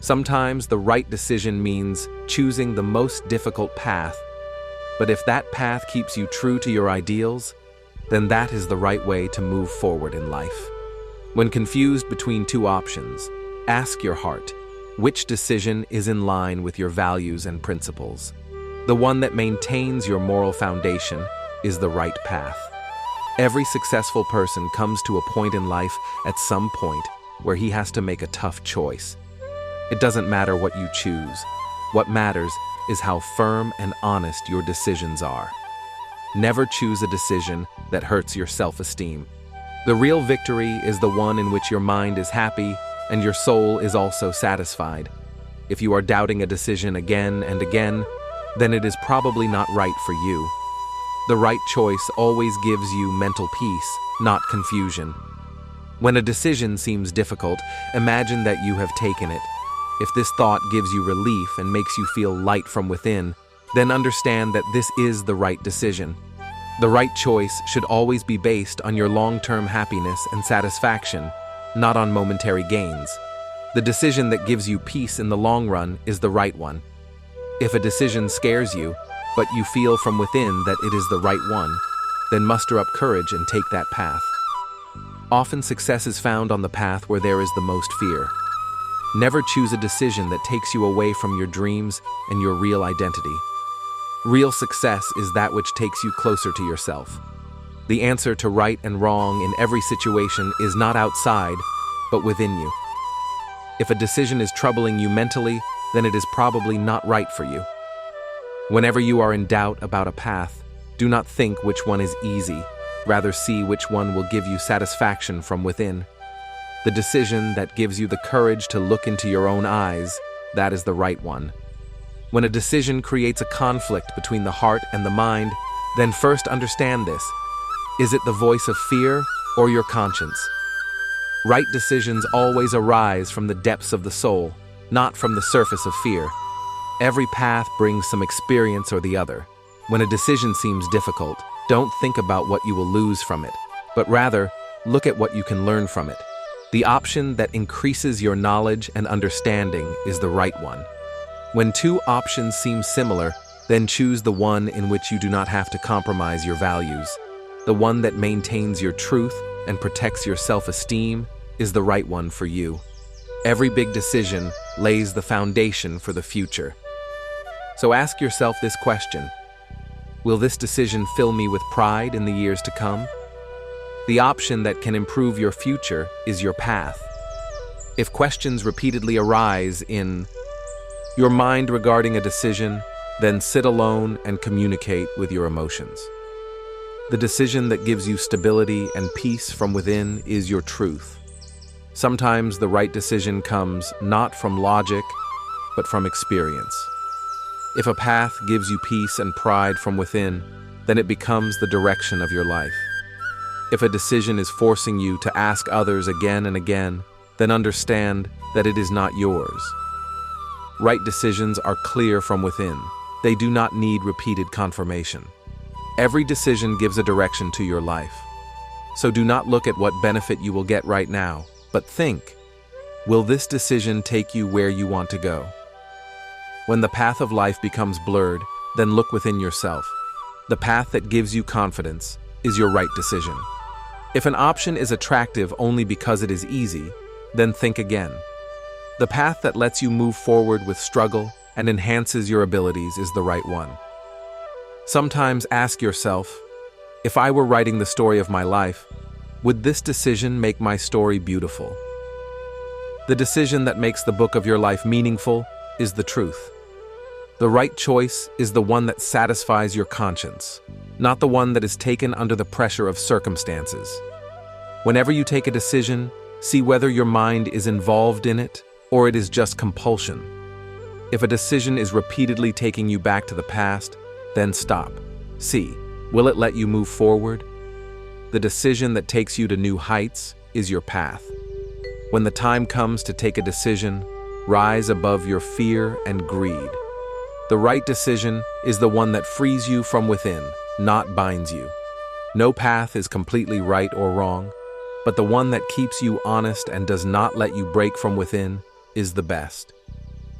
Sometimes the right decision means choosing the most difficult path, but if that path keeps you true to your ideals, then that is the right way to move forward in life. When confused between two options, ask your heart, which decision is in line with your values and principles? The one that maintains your moral foundation is the right path. Every successful person comes to a point in life at some point where he has to make a tough choice. It doesn't matter what you choose. What matters is how firm and honest your decisions are. Never choose a decision that hurts your self-esteem. The real victory is the one in which your mind is happy and your soul is also satisfied. If you are doubting a decision again and again, then it is probably not right for you. The right choice always gives you mental peace, not confusion. When a decision seems difficult, imagine that you have taken it. If this thought gives you relief and makes you feel light from within, then understand that this is the right decision. The right choice should always be based on your long-term happiness and satisfaction, not on momentary gains. The decision that gives you peace in the long run is the right one. If a decision scares you, but you feel from within that it is the right one, then muster up courage and take that path. Often success is found on the path where there is the most fear. Never choose a decision that takes you away from your dreams and your real identity. Real success is that which takes you closer to yourself. The answer to right and wrong in every situation is not outside, but within you. If a decision is troubling you mentally, then it is probably not right for you. Whenever you are in doubt about a path, do not think which one is easy, rather see which one will give you satisfaction from within. The decision that gives you the courage to look into your own eyes, that is the right one. When a decision creates a conflict between the heart and the mind, then first understand this. Is it the voice of fear or your conscience? Right decisions always arise from the depths of the soul, not from the surface of fear. Every path brings some experience or the other. When a decision seems difficult, don't think about what you will lose from it, but rather, look at what you can learn from it. The option that increases your knowledge and understanding is the right one. When two options seem similar, then choose the one in which you do not have to compromise your values. The one that maintains your truth and protects your self-esteem is the right one for you. Every big decision lays the foundation for the future. So ask yourself this question: will this decision fill me with pride in the years to come? The option that can improve your future is your path. If questions repeatedly arise in your mind regarding a decision, then sit alone and communicate with your emotions. The decision that gives you stability and peace from within is your truth. Sometimes the right decision comes not from logic, but from experience. If a path gives you peace and pride from within, then it becomes the direction of your life. If a decision is forcing you to ask others again and again, then understand that it is not yours. Right decisions are clear from within. They do not need repeated confirmation. Every decision gives a direction to your life. So do not look at what benefit you will get right now, but think, will this decision take you where you want to go? When the path of life becomes blurred, then look within yourself. The path that gives you confidence is your right decision. If an option is attractive only because it is easy, then think again. The path that lets you move forward with struggle and enhances your abilities is the right one. Sometimes ask yourself, if I were writing the story of my life, would this decision make my story beautiful? The decision that makes the book of your life meaningful is the truth. The right choice is the one that satisfies your conscience, not the one that is taken under the pressure of circumstances. Whenever you take a decision, see whether your mind is involved in it or it is just compulsion. If a decision is repeatedly taking you back to the past, then stop. See, will it let you move forward? The decision that takes you to new heights is your path. When the time comes to take a decision, rise above your fear and greed. The right decision is the one that frees you from within, not binds you. No path is completely right or wrong, but the one that keeps you honest and does not let you break from within is the best.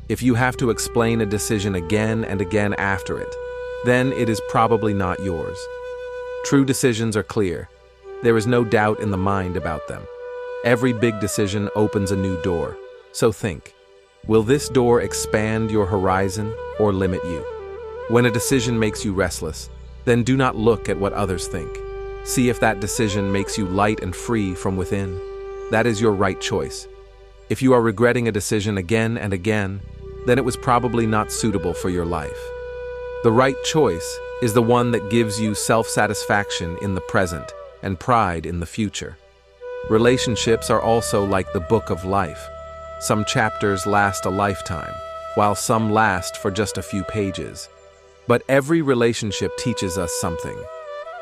If you have to explain a decision again and again after it, then it is probably not yours. True decisions are clear. There is no doubt in the mind about them. Every big decision opens a new door. So think, will this door expand your horizon or limit you? When a decision makes you restless, then do not look at what others think. See if that decision makes you light and free from within. That is your right choice. If you are regretting a decision again and again, then it was probably not suitable for your life. The right choice is the one that gives you self-satisfaction in the present and pride in the future. Relationships are also like the book of life. Some chapters last a lifetime, while some last for just a few pages. But every relationship teaches us something.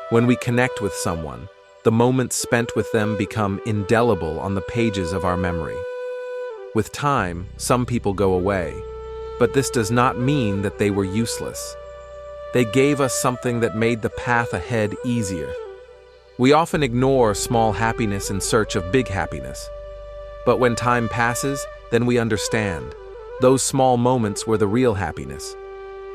When we connect with someone, The moments spent with them become indelible on the pages of our memory. With time, some people go away, but this does not mean that they were useless. They gave us something that made the path ahead easier. We often ignore small happiness in search of big happiness. But when time passes, then we understand. Those small moments were the real happiness.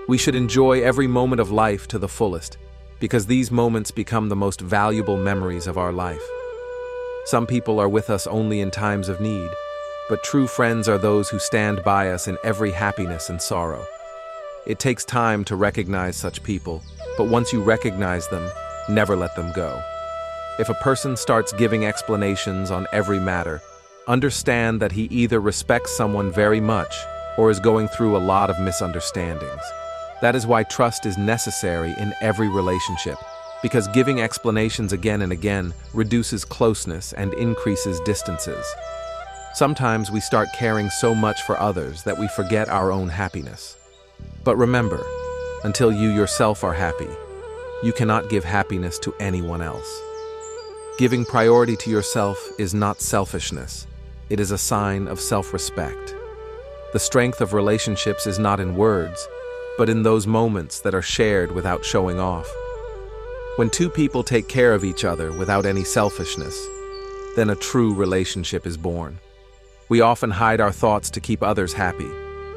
We should enjoy every moment of life to the fullest, because these moments become the most valuable memories of our life. Some people are with us only in times of need, but true friends are those who stand by us in every happiness and sorrow. It takes time to recognize such people, but once you recognize them, never let them go. If a person starts giving explanations on every matter, understand that he either respects someone very much or is going through a lot of misunderstandings. That is why trust is necessary in every relationship, because giving explanations again and again reduces closeness and increases distances. Sometimes we start caring so much for others that we forget our own happiness. But remember, until you yourself are happy, you cannot give happiness to anyone else. Giving priority to yourself is not selfishness. It is a sign of self-respect. The strength of relationships is not in words, but in those moments that are shared without showing off. When two people take care of each other without any selfishness, then a true relationship is born. We often hide our thoughts to keep others happy,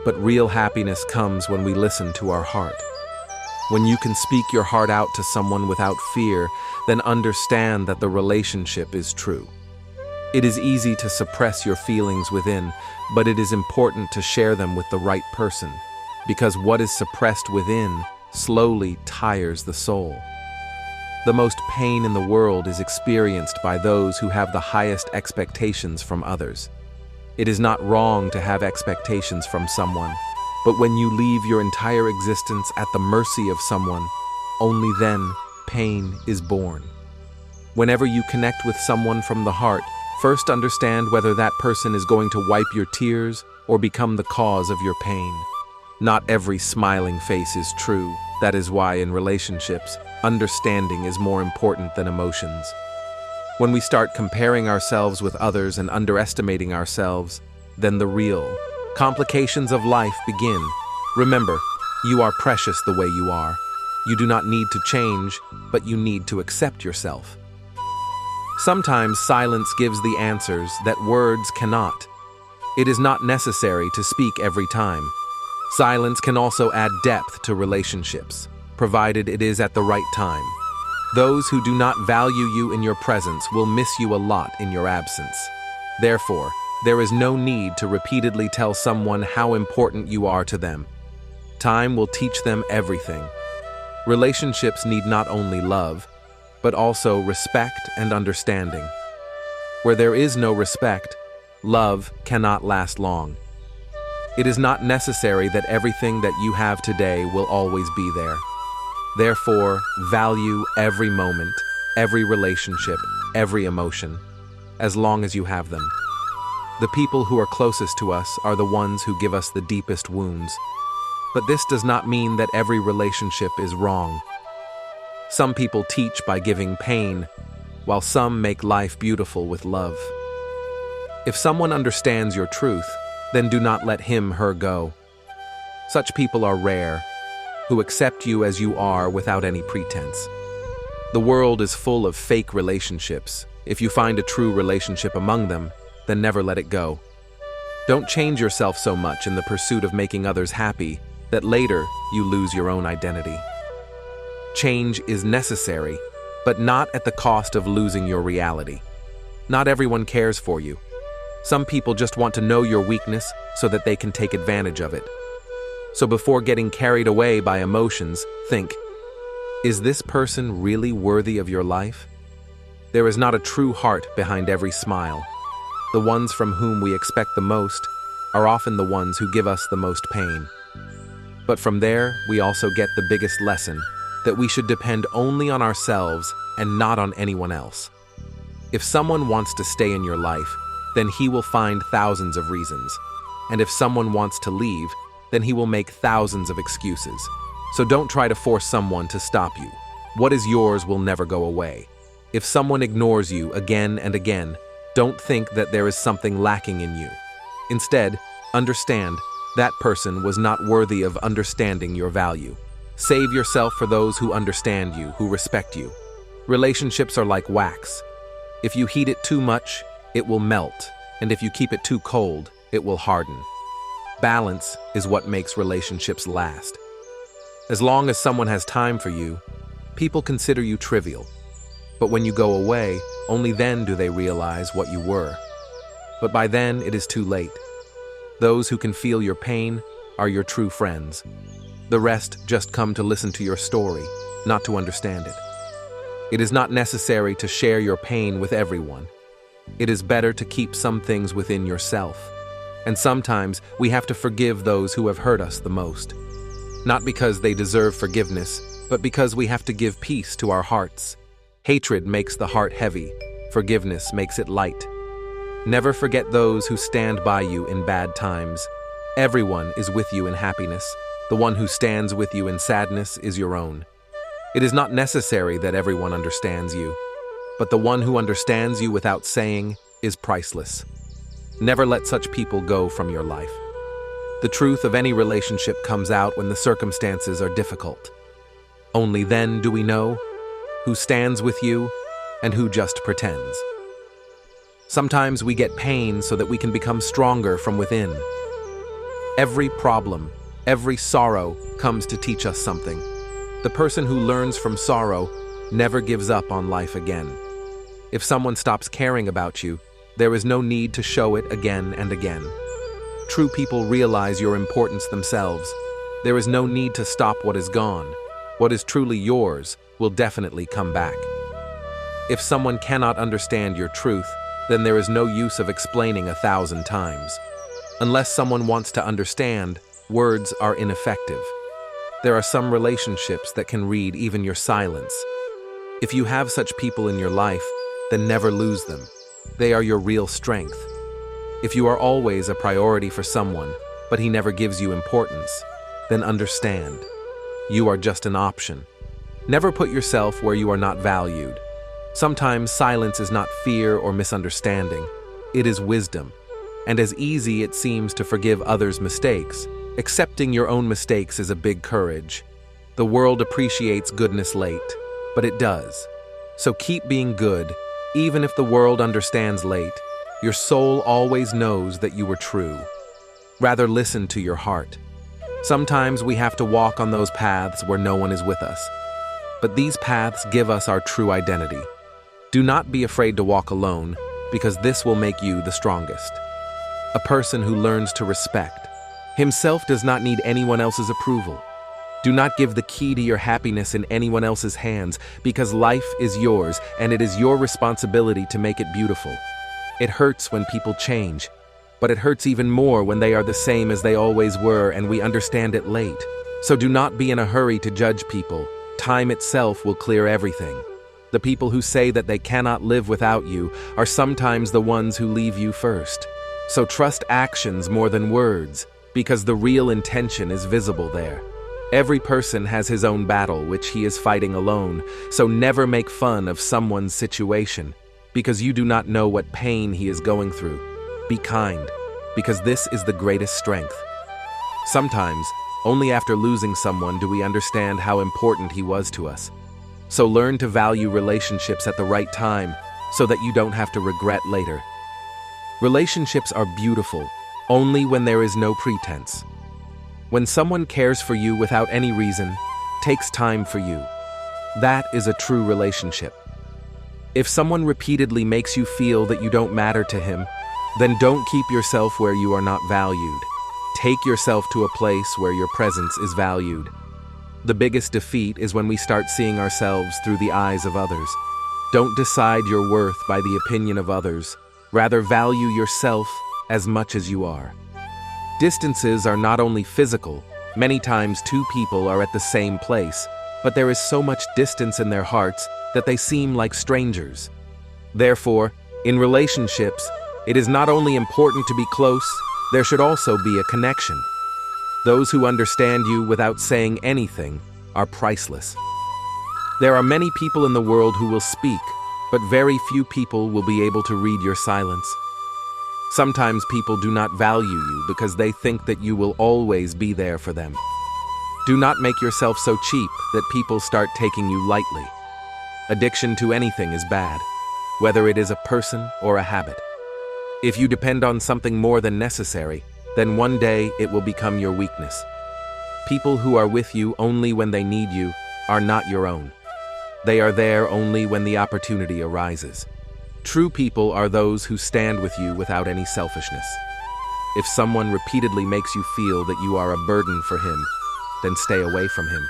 but real happiness comes when we listen to our heart. When you can speak your heart out to someone without fear, then understand that the relationship is true. It is easy to suppress your feelings within, but it is important to share them with the right person, because what is suppressed within slowly tires the soul. The most pain in the world is experienced by those who have the highest expectations from others. It is not wrong to have expectations from someone, but when you leave your entire existence at the mercy of someone, only then pain is born. Whenever you connect with someone from the heart, first understand whether that person is going to wipe your tears or become the cause of your pain. Not every smiling face is true. That is why in relationships, understanding is more important than emotions. When we start comparing ourselves with others and underestimating ourselves, then the real complications of life begin. Remember, you are precious the way you are. You do not need to change, but you need to accept yourself. Sometimes silence gives the answers that words cannot. It is not necessary to speak every time. Silence can also add depth to relationships, provided it is at the right time. Those who do not value you in your presence will miss you a lot in your absence. Therefore, there is no need to repeatedly tell someone how important you are to them. Time will teach them everything. Relationships need not only love, but also respect and understanding. Where there is no respect, love cannot last long. It is not necessary that everything that you have today will always be there. Therefore, value every moment, every relationship, every emotion, as long as you have them. The people who are closest to us are the ones who give us the deepest wounds. But this does not mean that every relationship is wrong. Some people teach by giving pain, while some make life beautiful with love. If someone understands your truth, then do not let him, her go. Such people are rare, who accept you as you are without any pretense. The world is full of fake relationships. If you find a true relationship among them, then never let it go. Don't change yourself so much in the pursuit of making others happy that later you lose your own identity. Change is necessary, but not at the cost of losing your reality. Not everyone cares for you. Some people just want to know your weakness so that they can take advantage of it. So before getting carried away by emotions, think, is this person really worthy of your life? There is not a true heart behind every smile. The ones from whom we expect the most are often the ones who give us the most pain. But from there, we also get the biggest lesson, that we should depend only on ourselves and not on anyone else. If someone wants to stay in your life, then he will find thousands of reasons. And if someone wants to leave, then he will make thousands of excuses. So don't try to force someone to stop you. What is yours will never go away. If someone ignores you again and again, don't think that there is something lacking in you. Instead, understand that person was not worthy of understanding your value. Save yourself for those who understand you, who respect you. Relationships are like wax. If you heat it too much, it will melt, and if you keep it too cold, it will harden. Balance is what makes relationships last. As long as someone has time for you, people consider you trivial. But when you go away, only then do they realize what you were. But by then, it is too late. Those who can feel your pain are your true friends. The rest just come to listen to your story, not to understand it. It is not necessary to share your pain with everyone. It is better to keep some things within yourself. And sometimes we have to forgive those who have hurt us the most. Not because they deserve forgiveness, but because we have to give peace to our hearts. Hatred makes the heart heavy. Forgiveness makes it light. Never forget those who stand by you in bad times. Everyone is with you in happiness. The one who stands with you in sadness is your own. It is not necessary that everyone understands you, but the one who understands you without saying is priceless. Never let such people go from your life. The truth of any relationship comes out when the circumstances are difficult. Only then do we know who stands with you and who just pretends. Sometimes we get pain so that we can become stronger from within. Every problem, every sorrow comes to teach us something. The person who learns from sorrow never gives up on life again. If someone stops caring about you, there is no need to show it again and again. True people realize your importance themselves. There is no need to stop what is gone. What is truly yours will definitely come back. If someone cannot understand your truth, then there is no use of explaining 1,000 times. Unless someone wants to understand, words are ineffective. There are some relationships that can read even your silence. If you have such people in your life, then never lose them. They are your real strength. If you are always a priority for someone, but he never gives you importance, then understand. You are just an option. Never put yourself where you are not valued. Sometimes silence is not fear or misunderstanding. It is wisdom. And as easy it seems to forgive others' mistakes, accepting your own mistakes is a big courage. The world appreciates goodness late, but it does. So keep being good, even if the world understands late. Your soul always knows that you were true. Rather listen to your heart. Sometimes we have to walk on those paths where no one is with us. But these paths give us our true identity. Do not be afraid to walk alone, because this will make you the strongest. A person who learns to respect himself does not need anyone else's approval. Do not give the key to your happiness in anyone else's hands, because life is yours and it is your responsibility to make it beautiful. It hurts when people change, but it hurts even more when they are the same as they always were and we understand it late. So do not be in a hurry to judge people. Time itself will clear everything. The people who say that they cannot live without you are sometimes the ones who leave you first. So trust actions more than words, because the real intention is visible there. Every person has his own battle which he is fighting alone, so never make fun of someone's situation, because you do not know what pain he is going through. Be kind, because this is the greatest strength. Sometimes, only after losing someone do we understand how important he was to us. So learn to value relationships at the right time, so that you don't have to regret later. Relationships are beautiful, only when there is no pretense. When someone cares for you without any reason, takes time for you, that is a true relationship. If someone repeatedly makes you feel that you don't matter to him, then don't keep yourself where you are not valued. Take yourself to a place where your presence is valued. The biggest defeat is when we start seeing ourselves through the eyes of others. Don't decide your worth by the opinion of others. Rather, value yourself as much as you are. Distances are not only physical. Many times two people are at the same place, but there is so much distance in their hearts that they seem like strangers. Therefore, in relationships, it is not only important to be close, there should also be a connection. Those who understand you without saying anything are priceless. There are many people in the world who will speak, but very few people will be able to read your silence. Sometimes people do not value you because they think that you will always be there for them. Do not make yourself so cheap that people start taking you lightly. Addiction to anything is bad, whether it is a person or a habit. If you depend on something more than necessary, then one day it will become your weakness. People who are with you only when they need you are not your own. They are there only when the opportunity arises. True people are those who stand with you without any selfishness. If someone repeatedly makes you feel that you are a burden for him, then stay away from him.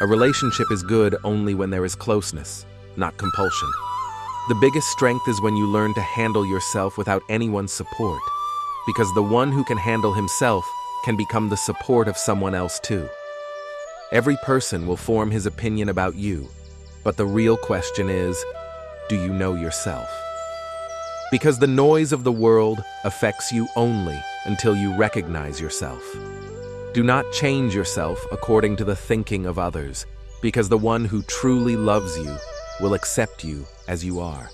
A relationship is good only when there is closeness, not compulsion. The biggest strength is when you learn to handle yourself without anyone's support, because the one who can handle himself can become the support of someone else too. Every person will form his opinion about you, but the real question is, do you know yourself? Because the noise of the world affects you only until you recognize yourself. Do not change yourself according to the thinking of others, because the one who truly loves you will accept you as you are.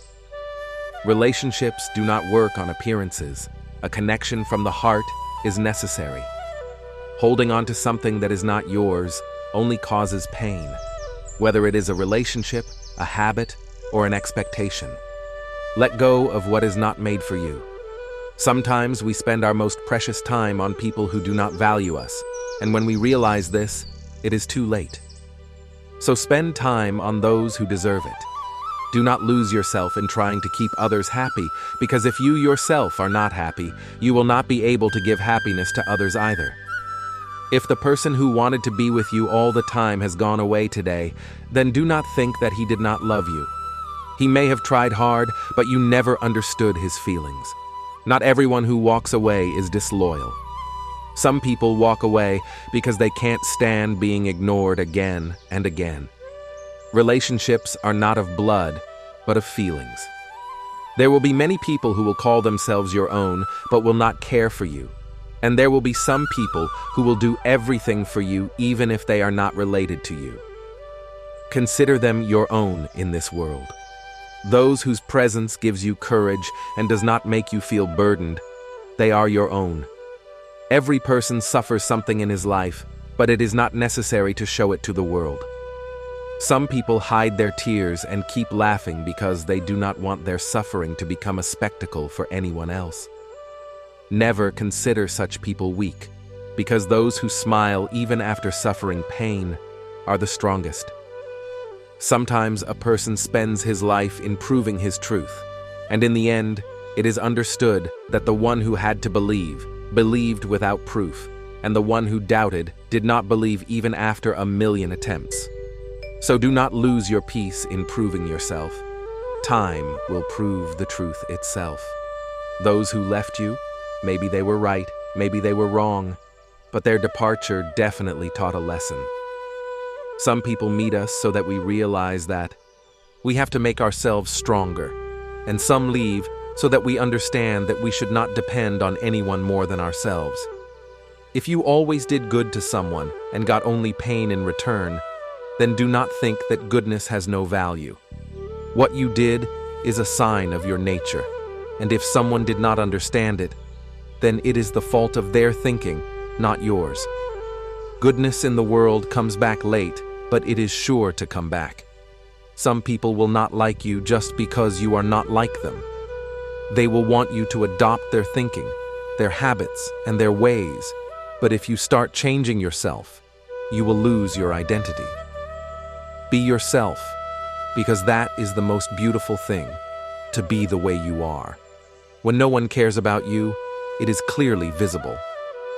Relationships do not work on appearances. A connection from the heart is necessary. Holding on to something that is not yours only causes pain, whether it is a relationship, a habit, or an expectation. Let go of what is not made for you. Sometimes we spend our most precious time on people who do not value us, and when we realize this, it is too late. So spend time on those who deserve it. Do not lose yourself in trying to keep others happy, because if you yourself are not happy, you will not be able to give happiness to others either. If the person who wanted to be with you all the time has gone away today, then do not think that he did not love you. He may have tried hard, but you never understood his feelings. Not everyone who walks away is disloyal. Some people walk away because they can't stand being ignored again and again. Relationships are not of blood, but of feelings. There will be many people who will call themselves your own, but will not care for you. And there will be some people who will do everything for you even if they are not related to you. Consider them your own in this world. Those whose presence gives you courage and does not make you feel burdened, they are your own. Every person suffers something in his life, but it is not necessary to show it to the world. Some people hide their tears and keep laughing because they do not want their suffering to become a spectacle for anyone else. Never consider such people weak, because those who smile even after suffering pain are the strongest. Sometimes a person spends his life in proving his truth, and in the end, it is understood that the one who had to believe, believed without proof, and the one who doubted did not believe even after 1,000,000 attempts. So do not lose your peace in proving yourself. Time will prove the truth itself. Those who left you, maybe they were right, maybe they were wrong, but their departure definitely taught a lesson. Some people meet us so that we realize that we have to make ourselves stronger, and some leave so that we understand that we should not depend on anyone more than ourselves. If you always did good to someone and got only pain in return, then do not think that goodness has no value. What you did is a sign of your nature, and if someone did not understand it, then it is the fault of their thinking, not yours. Goodness in the world comes back late, but it is sure to come back. Some people will not like you just because you are not like them. They will want you to adopt their thinking, their habits, and their ways, but if you start changing yourself, you will lose your identity. Be yourself, because that is the most beautiful thing, to be the way you are. When no one cares about you, it is clearly visible,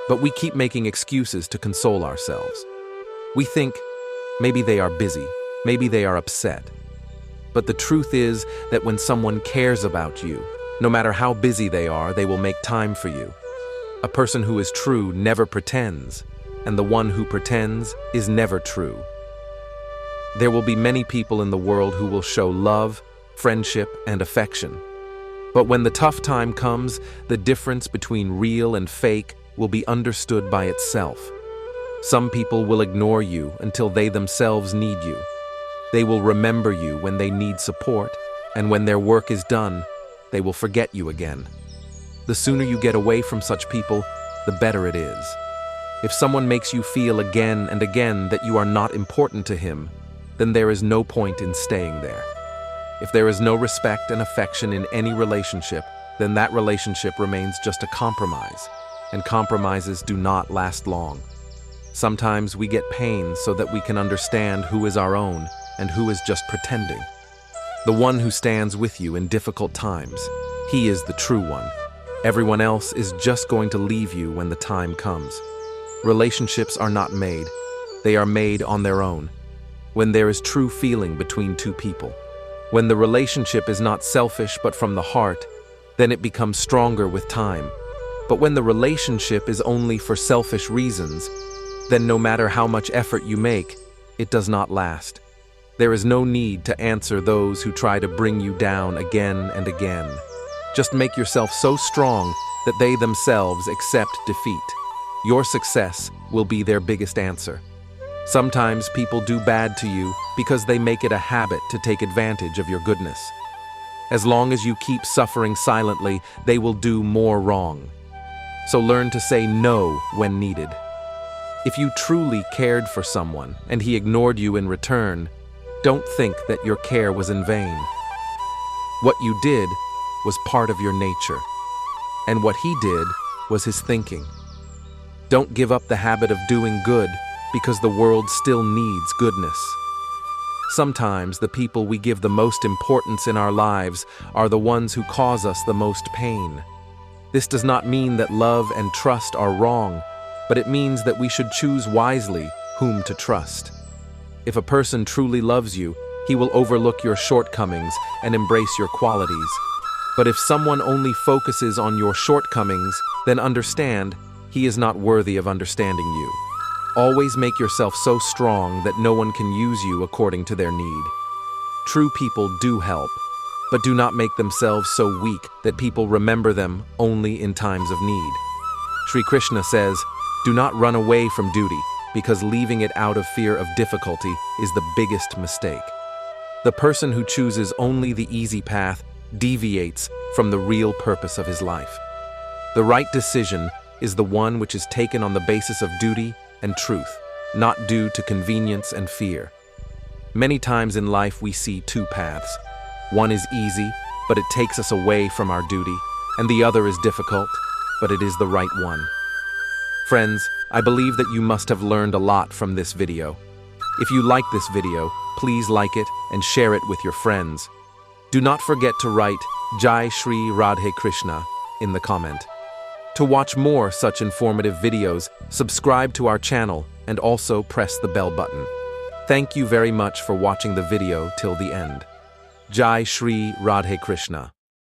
but we keep making excuses to console ourselves. We think, maybe they are busy, maybe they are upset. But the truth is that when someone cares about you, no matter how busy they are, they will make time for you. A person who is true never pretends, and the one who pretends is never true. There will be many people in the world who will show love, friendship, and affection. But when the tough time comes, the difference between real and fake will be understood by itself. Some people will ignore you until they themselves need you. They will remember you when they need support, and when their work is done, they will forget you again. The sooner you get away from such people, the better it is. If someone makes you feel again and again that you are not important to him, then there is no point in staying there. If there is no respect and affection in any relationship, then that relationship remains just a compromise, and compromises do not last long. Sometimes we get pain so that we can understand who is our own and who is just pretending. The one who stands with you in difficult times, he is the true one. Everyone else is just going to leave you when the time comes. Relationships are not made, they are made on their own. When there is true feeling between two people, when the relationship is not selfish but from the heart, then it becomes stronger with time. But when the relationship is only for selfish reasons, then no matter how much effort you make, it does not last. There is no need to answer those who try to bring you down again and again. Just make yourself so strong that they themselves accept defeat. Your success will be their biggest answer. Sometimes people do bad to you because they make it a habit to take advantage of your goodness. As long as you keep suffering silently, they will do more wrong. So learn to say no when needed. If you truly cared for someone and he ignored you in return, don't think that your care was in vain. What you did was part of your nature, and what he did was his thinking. Don't give up the habit of doing good because the world still needs goodness. Sometimes the people we give the most importance in our lives are the ones who cause us the most pain. This does not mean that love and trust are wrong, but it means that we should choose wisely whom to trust. If a person truly loves you, he will overlook your shortcomings and embrace your qualities. But if someone only focuses on your shortcomings, then understand he is not worthy of understanding you. Always make yourself so strong that no one can use you according to their need. True people do help, but do not make themselves so weak that people remember them only in times of need. Shree Krishna says, "Do not run away from duty, because leaving it out of fear of difficulty is the biggest mistake." The person who chooses only the easy path deviates from the real purpose of his life. The right decision is the one which is taken on the basis of duty and truth, not due to convenience and fear. Many times in life we see two paths. One is easy, but it takes us away from our duty, and the other is difficult, but it is the right one. Friends, I believe that you must have learned a lot from this video. If you like this video, please like it and share it with your friends. Do not forget to write Jai Shri Radhe Krishna in the comment. To watch more such informative videos, subscribe to our channel and also press the bell button. Thank you very much for watching the video till the end. Jai Shri Radhe Krishna.